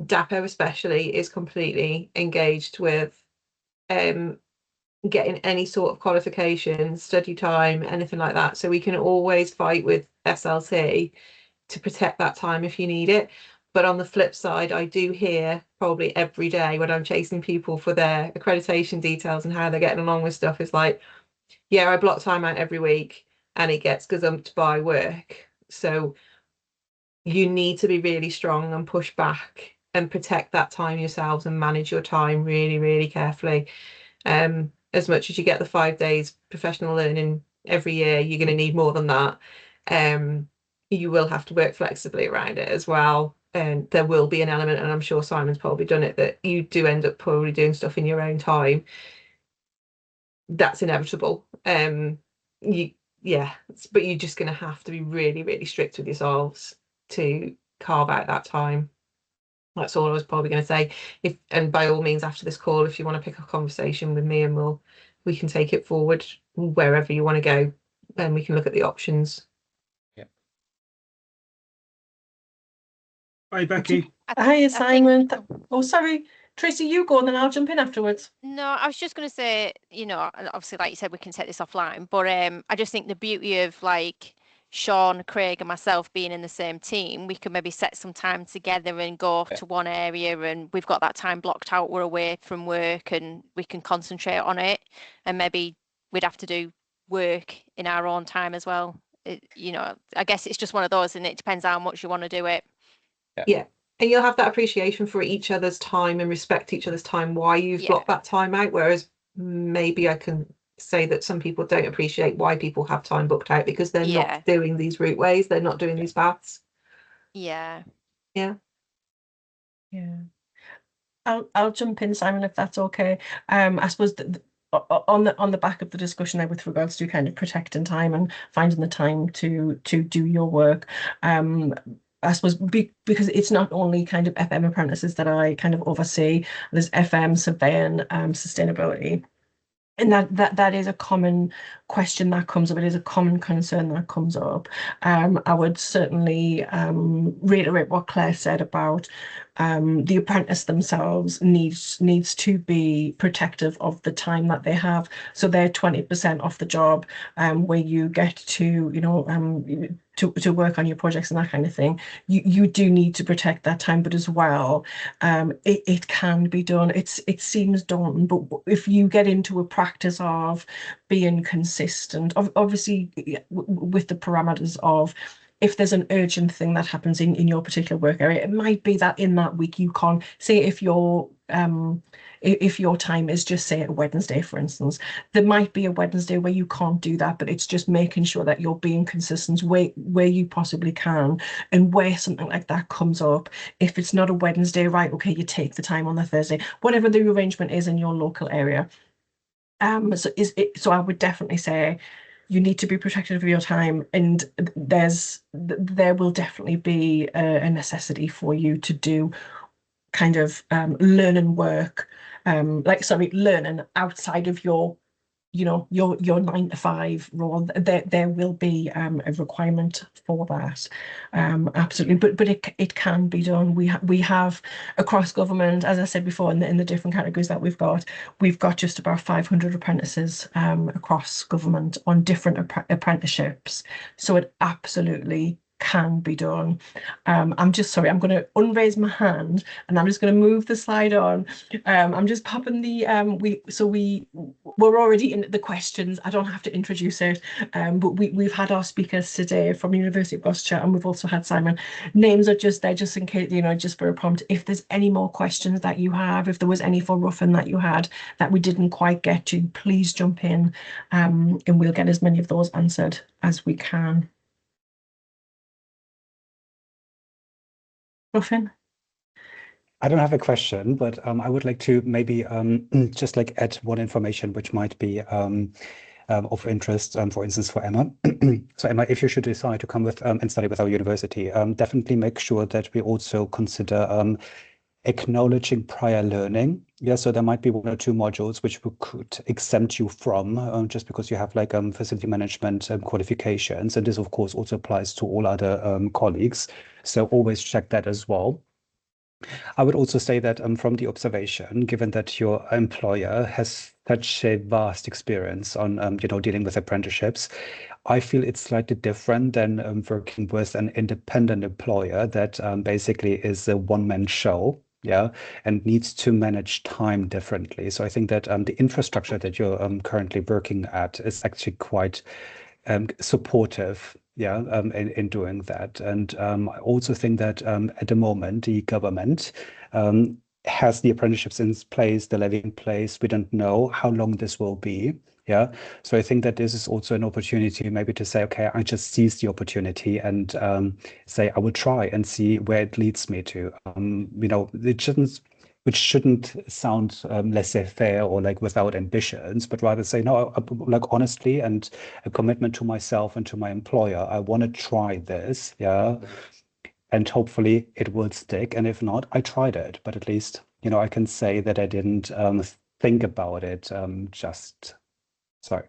DAPO especially is completely engaged with getting any sort of qualification, study time, anything like that. So we can always fight with SLT to protect that time if you need it. But on the flip side, I do hear probably every day when I'm chasing people for their accreditation details and how they're getting along with stuff, is like, yeah, I block time out every week and it gets gazumped by work. So you need to be really strong and push back and protect that time yourselves and manage your time really, really carefully. As much as you get the 5 days professional learning every year, you're going to need more than that. You will have to work flexibly around it as well. And there will be an element, and I'm sure Simon's probably done it, that you do end up probably doing stuff in your own time. That's inevitable. But you're just going to have to be really, really strict with yourselves to carve out that time. That's all I was probably going to say. And by all means, after this call, if you want to pick a conversation with me, and we can take it forward wherever you want to go, and we can look at the options. Yeah. Hi, Becky. Hi, Simon. Oh, sorry, Tracy, you go, and then I'll jump in afterwards. No, I was just going to say, obviously, like you said, we can take this offline, but I just think the beauty of like Sean, Craig, and myself being in the same team, we can maybe set some time together and go off to one area, and we've got that time blocked out. We're away from work and we can concentrate on it, and maybe we'd have to do work in our own time as well. I guess it's just one of those, and it depends how much you want to do it. Yeah. And you'll have that appreciation for each other's time and respect each other's time while you've blocked that time out. Whereas maybe I can say that some people don't appreciate why people have time booked out because they're not doing these route ways. They're not doing these paths. Yeah. I'll jump in, Simon, if that's okay. I suppose on the back of the discussion there with regards to kind of protecting time and finding the time to do your work. I suppose because it's not only kind of FM apprentices that I kind of oversee. There's FM, surveying, sustainability. And that is a common question that comes up. It is a common concern that comes up. I would certainly reiterate what Claire said about the apprentice themselves needs to be protective of the time that they have. So they're 20% off the job, where you get to to work on your projects and that kind of thing. You do need to protect that time, but as well, it can be done. It seems daunting, but if you get into a practice of being consistent, obviously with the parameters of, if there's an urgent thing that happens in your particular work area, it might be that in that week you can't say, if you're if your time is just, say, a Wednesday, for instance, there might be a Wednesday where you can't do that, but it's just making sure that you're being consistent where you possibly can, and where something like that comes up. If it's not a Wednesday, right, okay, you take the time on the Thursday, whatever the arrangement is in your local area. So I would definitely say you need to be protective of your time, and there will definitely be a necessity for you to do kind of learn and work, learning outside of your, your 9 to 5 role. There will be a requirement for that, absolutely. But it can be done. We have across government, as I said before, in the different categories that we've got just about 500 apprentices across government on different apprenticeships. So it absolutely can be done. I'm just sorry, I'm going to unraise my hand, and I'm just going to move the slide on. I'm just popping the we're already in the questions. I don't have to introduce it, but we've had our speakers today from University of Gloucestershire, and we've also had Simon. Names are just there just in case, just for a prompt. If there's any more questions that you have, if there was any for Ruffin that you had that we didn't quite get to, please jump in, and we'll get as many of those answered as we can. Ruffin? I don't have a question, but I would like to maybe just like add one information which might be of interest, for instance, for Emma. So Emma, if you should decide to come with and study with our university, definitely make sure that we also consider acknowledging prior learning. Yeah, so there might be 1 or 2 modules which we could exempt you from just because you have like facility management qualifications, and this of course also applies to all other colleagues. So always check that as well. I would also say that from the observation, given that your employer has such a vast experience on dealing with apprenticeships, I feel it's slightly different than working with an independent employer that basically is a one-man show. Yeah, and needs to manage time differently. So I think that the infrastructure that you're currently working at is actually quite supportive, yeah, in doing that. And I also think that at the moment, the government has the apprenticeships in place, the levy in place. We don't know how long this will be. Yeah. So I think that this is also an opportunity maybe to say, okay, I just seize the opportunity and say, I will try and see where it leads me to. Which shouldn't sound laissez-faire or like without ambitions, but rather say, no, like honestly, and a commitment to myself and to my employer, I want to try this, yeah, and hopefully it will stick. And if not, I tried it, but at least, I can say that I didn't think about it, sorry.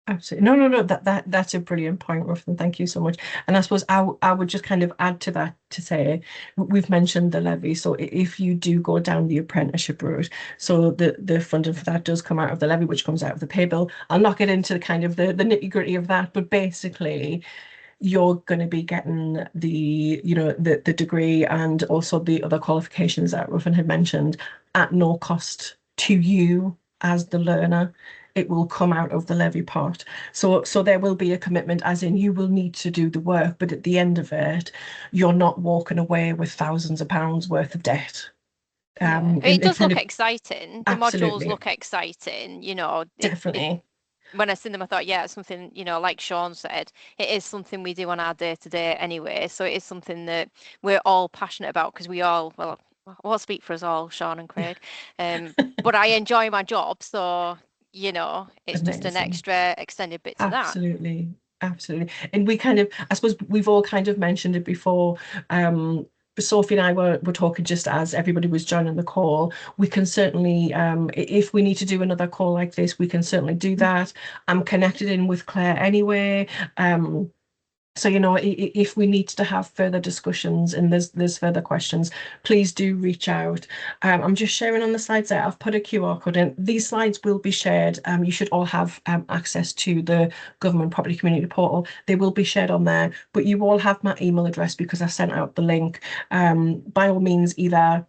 Absolutely. No. That's a brilliant point, Ruffin. Thank you so much. And I suppose I would just kind of add to that to say, we've mentioned the levy. So if you do go down the apprenticeship route, so the funding for that does come out of the levy, which comes out of the pay bill. I'll not get into the kind of the nitty gritty of that, but basically you're going to be getting the degree and also the other qualifications that Ruffin had mentioned at no cost to you as the learner. It will come out of the levy pot. So there will be a commitment, as in you will need to do the work, but at the end of it, you're not walking away with thousands of pounds worth of debt. It does look exciting. The Absolutely. modules look exciting, Definitely. When I seen them, I thought, yeah, it's something, like Sean said, it is something we do on our day-to-day anyway. So it is something that we're all passionate about, because we all, well, I won't speak for us all, Sean and Craig, but I enjoy my job. So, it's just an extra extended bit to Absolutely. Absolutely. And we kind of, I suppose we've all kind of mentioned it before. Sophie and I were talking just as everybody was joining the call. We can certainly, if we need to do another call like this, we can certainly do that. I'm connected in with Claire anyway. So, if we need to have further discussions and there's further questions, please do reach out. I'm just sharing on the slides there. I've put a QR code in. These slides will be shared. You should all have access to the Government Property Community Portal. They will be shared on there, but you all have my email address because I sent out the link. By all means, either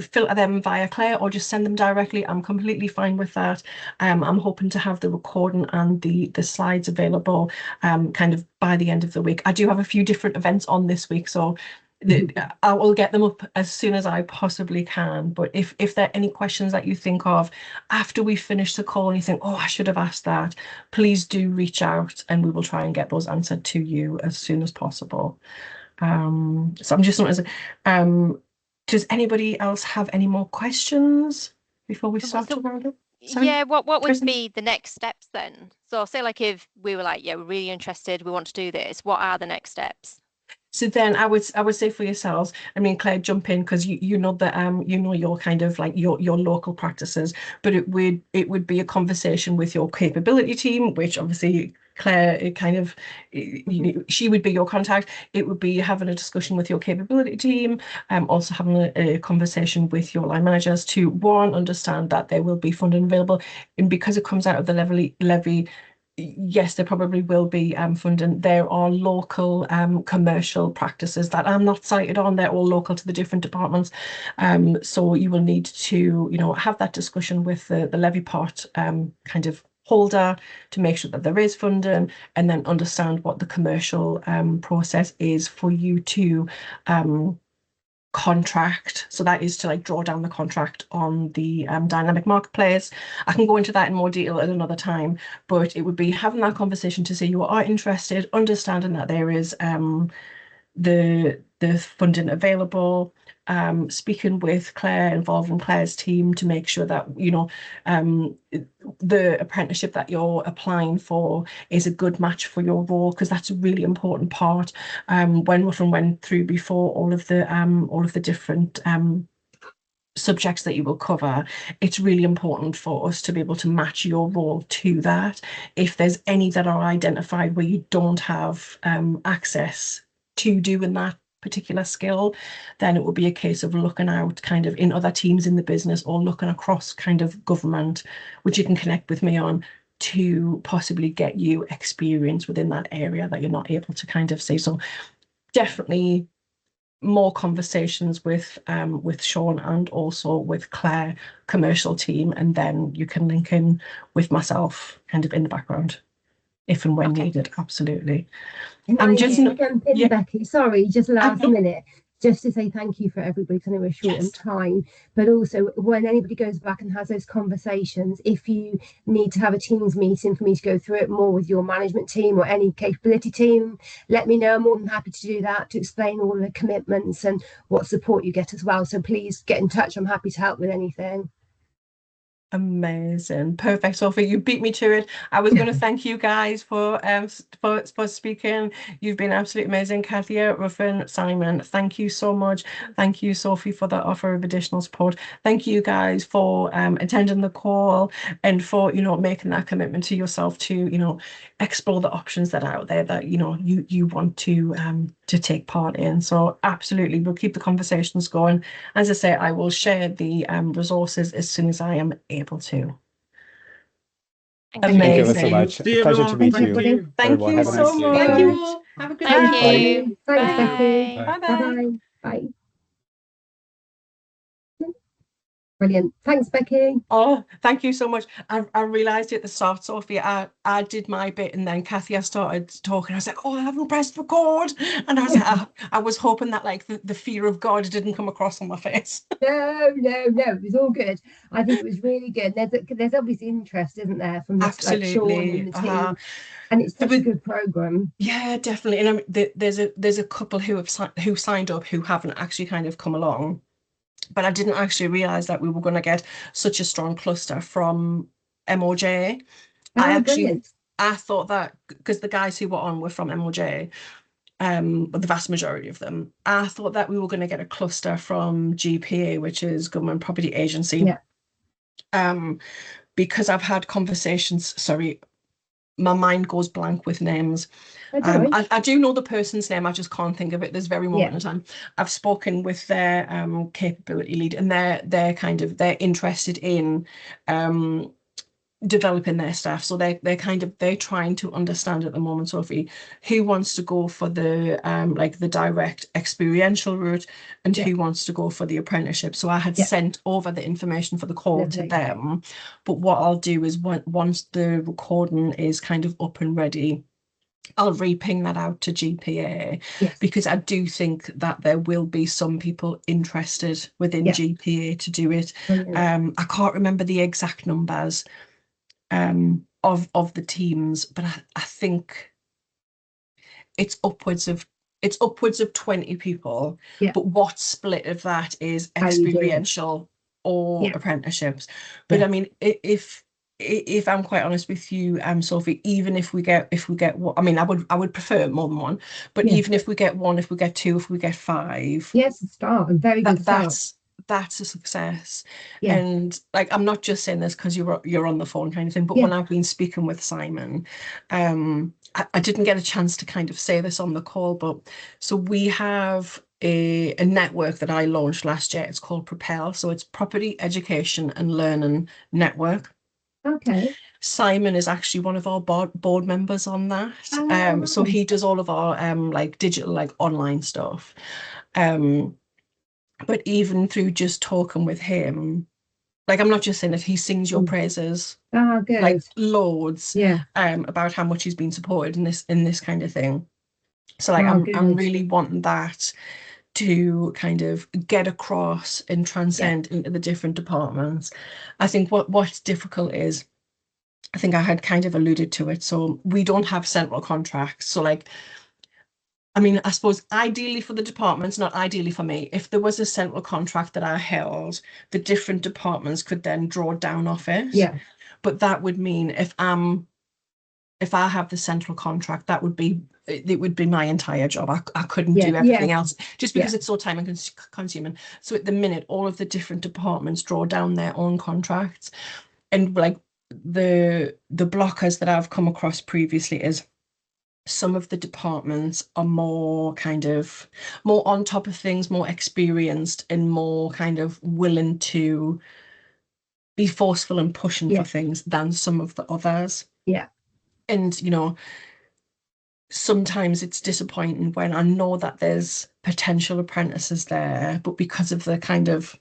filter them via Claire or just send them directly. I'm completely fine with that. I'm hoping to have the recording and the slides available kind of by the end of the week. I do have a few different events on this week, so I will get them up as soon as I possibly can. But if there are any questions that you think of after we finish the call and you think, oh, I should have asked that, please do reach out and we will try and get those answered to you as soon as possible. So I'm just not does anybody else have any more questions before we start to round up? Sorry, Yeah, what would Kristen? be the next steps then? So say like if we were like, yeah, we're really interested, we want to do this, what are the next steps? So then I would say for yourselves, I mean, Claire, jump in because you know that you know your kind of like your local practices, but it would be a conversation with your capability team, which obviously Claire, it kind of she would be your contact. It would be having a discussion with your capability team, also having a conversation with your line managers to one, understand that there will be funding available, and because it comes out of the levy. Yes, there probably will be funding. There are local commercial practices that I'm not cited on. They're all local to the different departments. So you will need to, have that discussion with the levy pot kind of holder to make sure that there is funding, and then understand what the commercial process is for you to contract. So that is to like draw down the contract on the dynamic marketplace. I can go into that in more detail at another time, but it would be having that conversation to say you are interested, understanding that there is the funding available, speaking with Claire, involving Claire's team to make sure that the apprenticeship that you're applying for is a good match for your role, because that's a really important part. When Ruffin went through before all of the different subjects that you will cover, it's really important for us to be able to match your role to that. If there's any that are identified where you don't have access to doing that particular skill, then it will be a case of looking out kind of in other teams in the business or looking across kind of government, which you can connect with me on, to possibly get you experience within that area that you're not able to kind of see. So definitely more conversations with Sean and also with Claire commercial team, and then you can link in with myself kind of in the background if and when needed. Absolutely. I'm just jump in, yeah. Becky. Sorry, just last minute, just to say thank you for everybody, because I know we're short on time. But also, when anybody goes back and has those conversations, if you need to have a Teams meeting for me to go through it more with your management team or any capability team, let me know. I'm more than happy to do that, to explain all the commitments and what support you get as well. So please get in touch. I'm happy to help with anything. Amazing. Perfect, Sophie. You beat me to it. I was going to thank you guys for speaking. You've been absolutely amazing. Kathia, Ruffin, Simon, thank you so much. Thank you, Sophie, for that offer of additional support. Thank you guys for attending the call and for making that commitment to yourself to explore the options that are out there that you want to take part in. So absolutely, we'll keep the conversations going. As I say, I will share the resources as soon as I am able to. Thank you so Amazing. much. Pleasure to meet you. Thank you so much. Thank you all. Have a good Thank day. you. Thanks, Becky. Bye. Bye-bye. Bye. Brilliant. Thanks, Becky. Oh, thank you so much. I realised at the start, Sophie, I did my bit, and then Kathia started talking. I was like, oh, I haven't pressed record. And I was like, I was hoping that like the fear of God didn't come across on my face. No, it was all good. I think it was really good. There's obviously interest, isn't there, from this, like Sean and the team, and it's such a good program. Yeah, definitely. And there's a couple who signed up who haven't actually kind of come along. But I didn't actually realise that we were going to get such a strong cluster from MOJ. Brilliant. I thought that because the guys who were on were from MOJ, but the vast majority of them, I thought that we were going to get a cluster from GPA, which is Government Property Agency. Yeah. Because I've had conversations, sorry, my mind goes blank with names. I do know the person's name, I just can't think of it this very moment in time. I've spoken with their capability lead, and they're interested in developing their staff. So they're trying to understand at the moment, Sophie, who wants to go for the like the direct experiential route and who wants to go for the apprenticeship. So I had sent over the information for the call to them, but what I'll do is once the recording is kind of up and ready, I'll re-ping that out to GPA, Yes. because I do think that there will be some people interested within Yeah. GPA to do it. Brilliant. I can't remember the exact numbers of the teams, but I think it's upwards of 20 people. Yeah. But what split of that is How you do it. experiential or Yeah. apprenticeships? But Yeah. I mean, if I'm quite honest with you, Sophie, even if we get one, I mean, I would prefer more than one, but Yeah. even if we get one, if we get two, if we get five, Yes, a start, a very good start. that's a success. Yeah. And like, I'm not just saying this because you're on the phone kind of thing, but Yeah. when I've been speaking with Simon, I didn't get a chance to kind of say this on the call, but so we have a network that I launched last year. It's called Propel. So it's Property Education and Learning Network. Okay. Simon is actually one of our board members on that. Oh, So he does all of our like digital, like online stuff. But even through just talking with him, like, I'm not just saying that, he sings your praises ah, good. like loads Yeah. about how much he's been supported in this kind of thing. So like, Oh, I'm good. really wanting that to kind of get across and transcend into the different departments. I think what's difficult is, I think I had kind of alluded to it, so we don't have central contracts. So like, I mean, I suppose ideally for the departments, not ideally for me, if there was a central contract that I held, the different departments could then draw down off it. Yeah. But that would mean if I have the central contract, it would be my entire job. I couldn't Yeah, do everything yeah. else, just because it's so time and consuming. So at the minute, all of the different departments draw down their own contracts, and like the blockers that I've come across previously is, some of the departments are more on top of things, more experienced, and more kind of willing to be forceful and pushing Yeah. for things than some of the others. Yeah. And, you know, sometimes it's disappointing when I know that there's potential apprentices there, but because of the kind of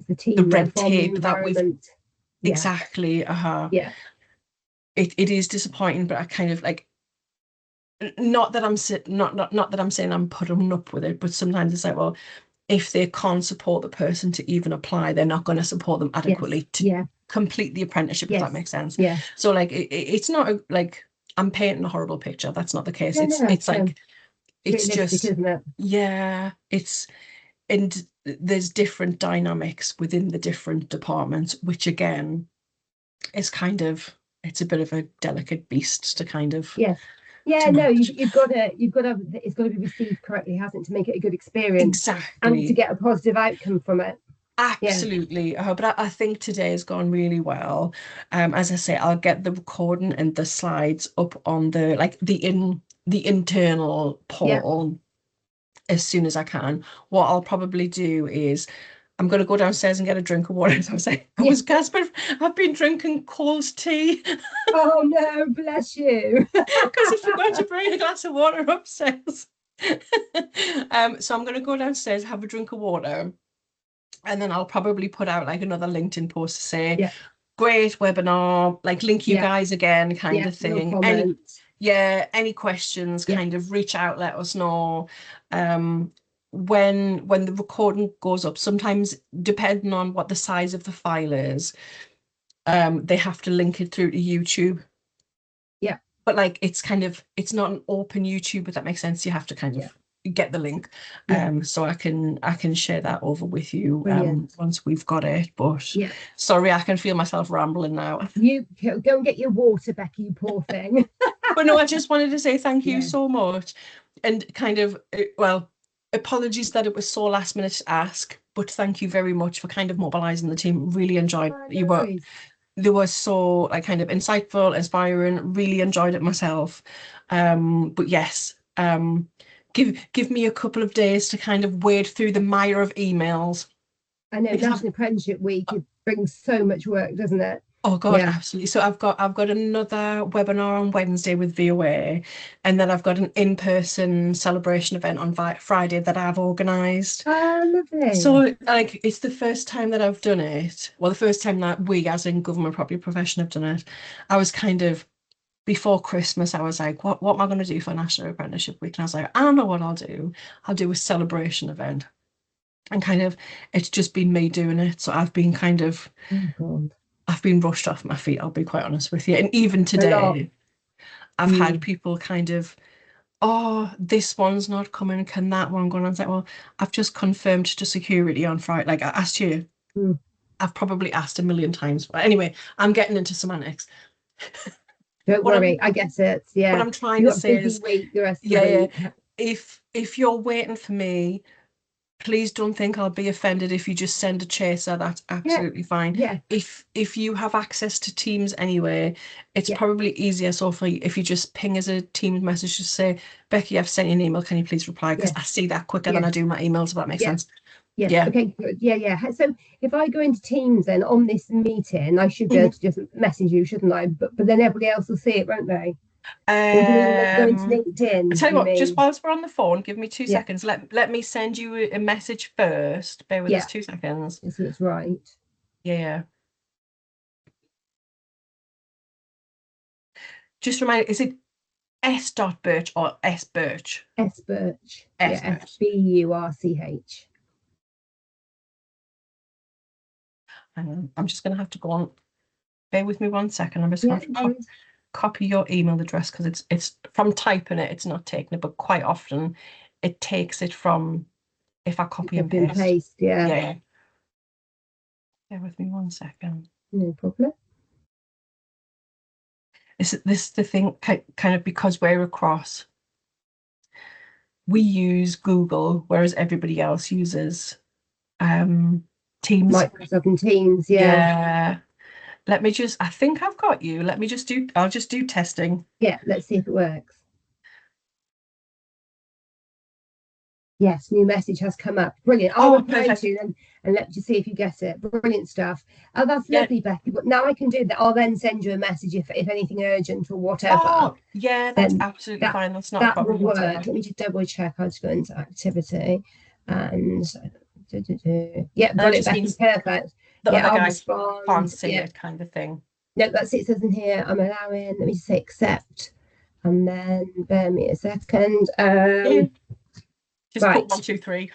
The team, the red from the tape that we've environment. Yeah. exactly, Yeah. it is disappointing, but I kind of like, not that I'm not that I'm saying I'm putting up with it, but sometimes it's like, well, if they can't support the person to even apply, they're not going to support them adequately to complete the apprenticeship, if that makes sense. Yeah. So like, it's not like I'm painting a horrible picture. That's not the case. It's like, it's realistic, just, isn't it? yeah, and there's different dynamics within the different departments, which again is kind of, it's a bit of a delicate beast to kind of yeah, no, you've got to it's got to be received correctly, hasn't it, to make it a good experience exactly, and to get a positive outcome from it. absolutely. But I think today has gone really well. As I say, I'll get the recording and the slides up on the internal portal as soon as I can. What I'll probably do is, I'm going to go downstairs and get a drink of water. As I was saying, I was gasping. I've been drinking cold tea. Oh no, bless you. Because I forgot to bring a glass of water upstairs. So I'm going to go downstairs, have a drink of water, and then I'll probably put out like another LinkedIn post to say, great webinar, like link you guys again, kind of thing. Any questions, kind of reach out, let us know. When the recording goes up, sometimes depending on what the size of the file is, they have to link it through to YouTube. Yeah. But like, it's not an open YouTube, if that makes sense. You have to kind of get the link. So I can share that over with you once we've got it. But sorry, I can feel myself rambling now. You go and get your water, Becky, you poor thing. But no, I just wanted to say thank you so much, and kind of, well, apologies that it was so last minute to ask, but thank you very much for kind of mobilizing the team. Really enjoyed it. They were so like kind of insightful, inspiring, really enjoyed it myself. But yes, give me a couple of days to kind of wade through the mire of emails. I know, National Apprenticeship Week, it brings so much work, doesn't it? Oh God, absolutely. So I've got another webinar on Wednesday with VOA, and then I've got an in-person celebration event on Friday that I've organised. Oh, lovely. So like, it's the first time that I've done it. Well, the first time that we, as in government property profession, have done it. I was kind of before Christmas, I was like, what am I going to do for National Apprenticeship Week? And I was like, I don't know what I'll do. I'll do a celebration event. And kind of, it's just been me doing it. So I've been kind of, I've been rushed off my feet, I'll be quite honest with you. And even today, I've had people kind of, oh, this one's not coming, can that one go on? I was like, well, I've just confirmed to security on Friday. Like I asked you, I've probably asked a million times. But anyway, I'm getting into semantics. Don't worry, I get it. Yeah. What I'm trying to say is, yeah. If you're waiting for me, please don't think I'll be offended if you just send a chaser. That's absolutely fine. Yeah. If you have access to Teams anyway, it's probably easier. So if you just ping as a Teams message to say, Becky, I've sent you an email. Can you please reply? Because I see that quicker than I do my emails. If that makes sense. Yeah. Okay. Good. Yeah. So if I go into Teams then on this meeting, I should be able to just message you, shouldn't I? But then everybody else will see it, won't they? Or do you go into LinkedIn? I tell you what, just whilst we're on the phone, give me 2 seconds. Let me send you a message first. Bear with us 2 seconds. So it's right. Yeah. Just remind, is it S.Birch or S Birch? S Birch. SBURCH. I'm just going to have to go on. Bear with me 1 second. I'm just going to copy your email address because it's from typing it. It's not taking it, but quite often it takes it from if I copy and paste. Yeah. Bear with me 1 second. No problem. This is the thing, kind of because we're across. We use Google, whereas everybody else uses Teams. Microsoft Teams, Yeah. Let me just, I think I've got you. I'll just do testing. Yeah, let's see if it works. Yes, new message has come up. Brilliant. I'll reply to you and let you see if you get it. Brilliant stuff. Oh, that's lovely, Becky. But now I can do that. I'll then send you a message if anything urgent or whatever. Oh, yeah, that's absolutely fine. That's not a problem. That will work. Let me just double check. I'll just go into activity and yeah, brilliant, Becky. Perfect. The other I'll guys respond. Can't see it, kind of thing. No, that's it. It says in here, I'm allowing. Let me just say accept, and then bear me a second. Just put 1, 2, 3.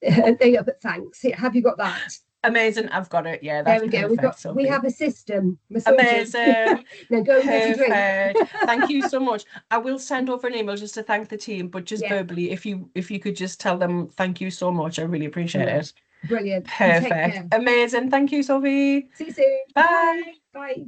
There you go, but thanks. Have you got that? Amazing, I've got it. Yeah, that's there we go. We have a system. Amazing. No, go perfect. Thank you so much. I will send over an email just to thank the team, but just verbally, if you could just tell them thank you so much, I really appreciate it. Brilliant. Perfect. Amazing. Thank you, Sophie. See you soon. Bye. Bye.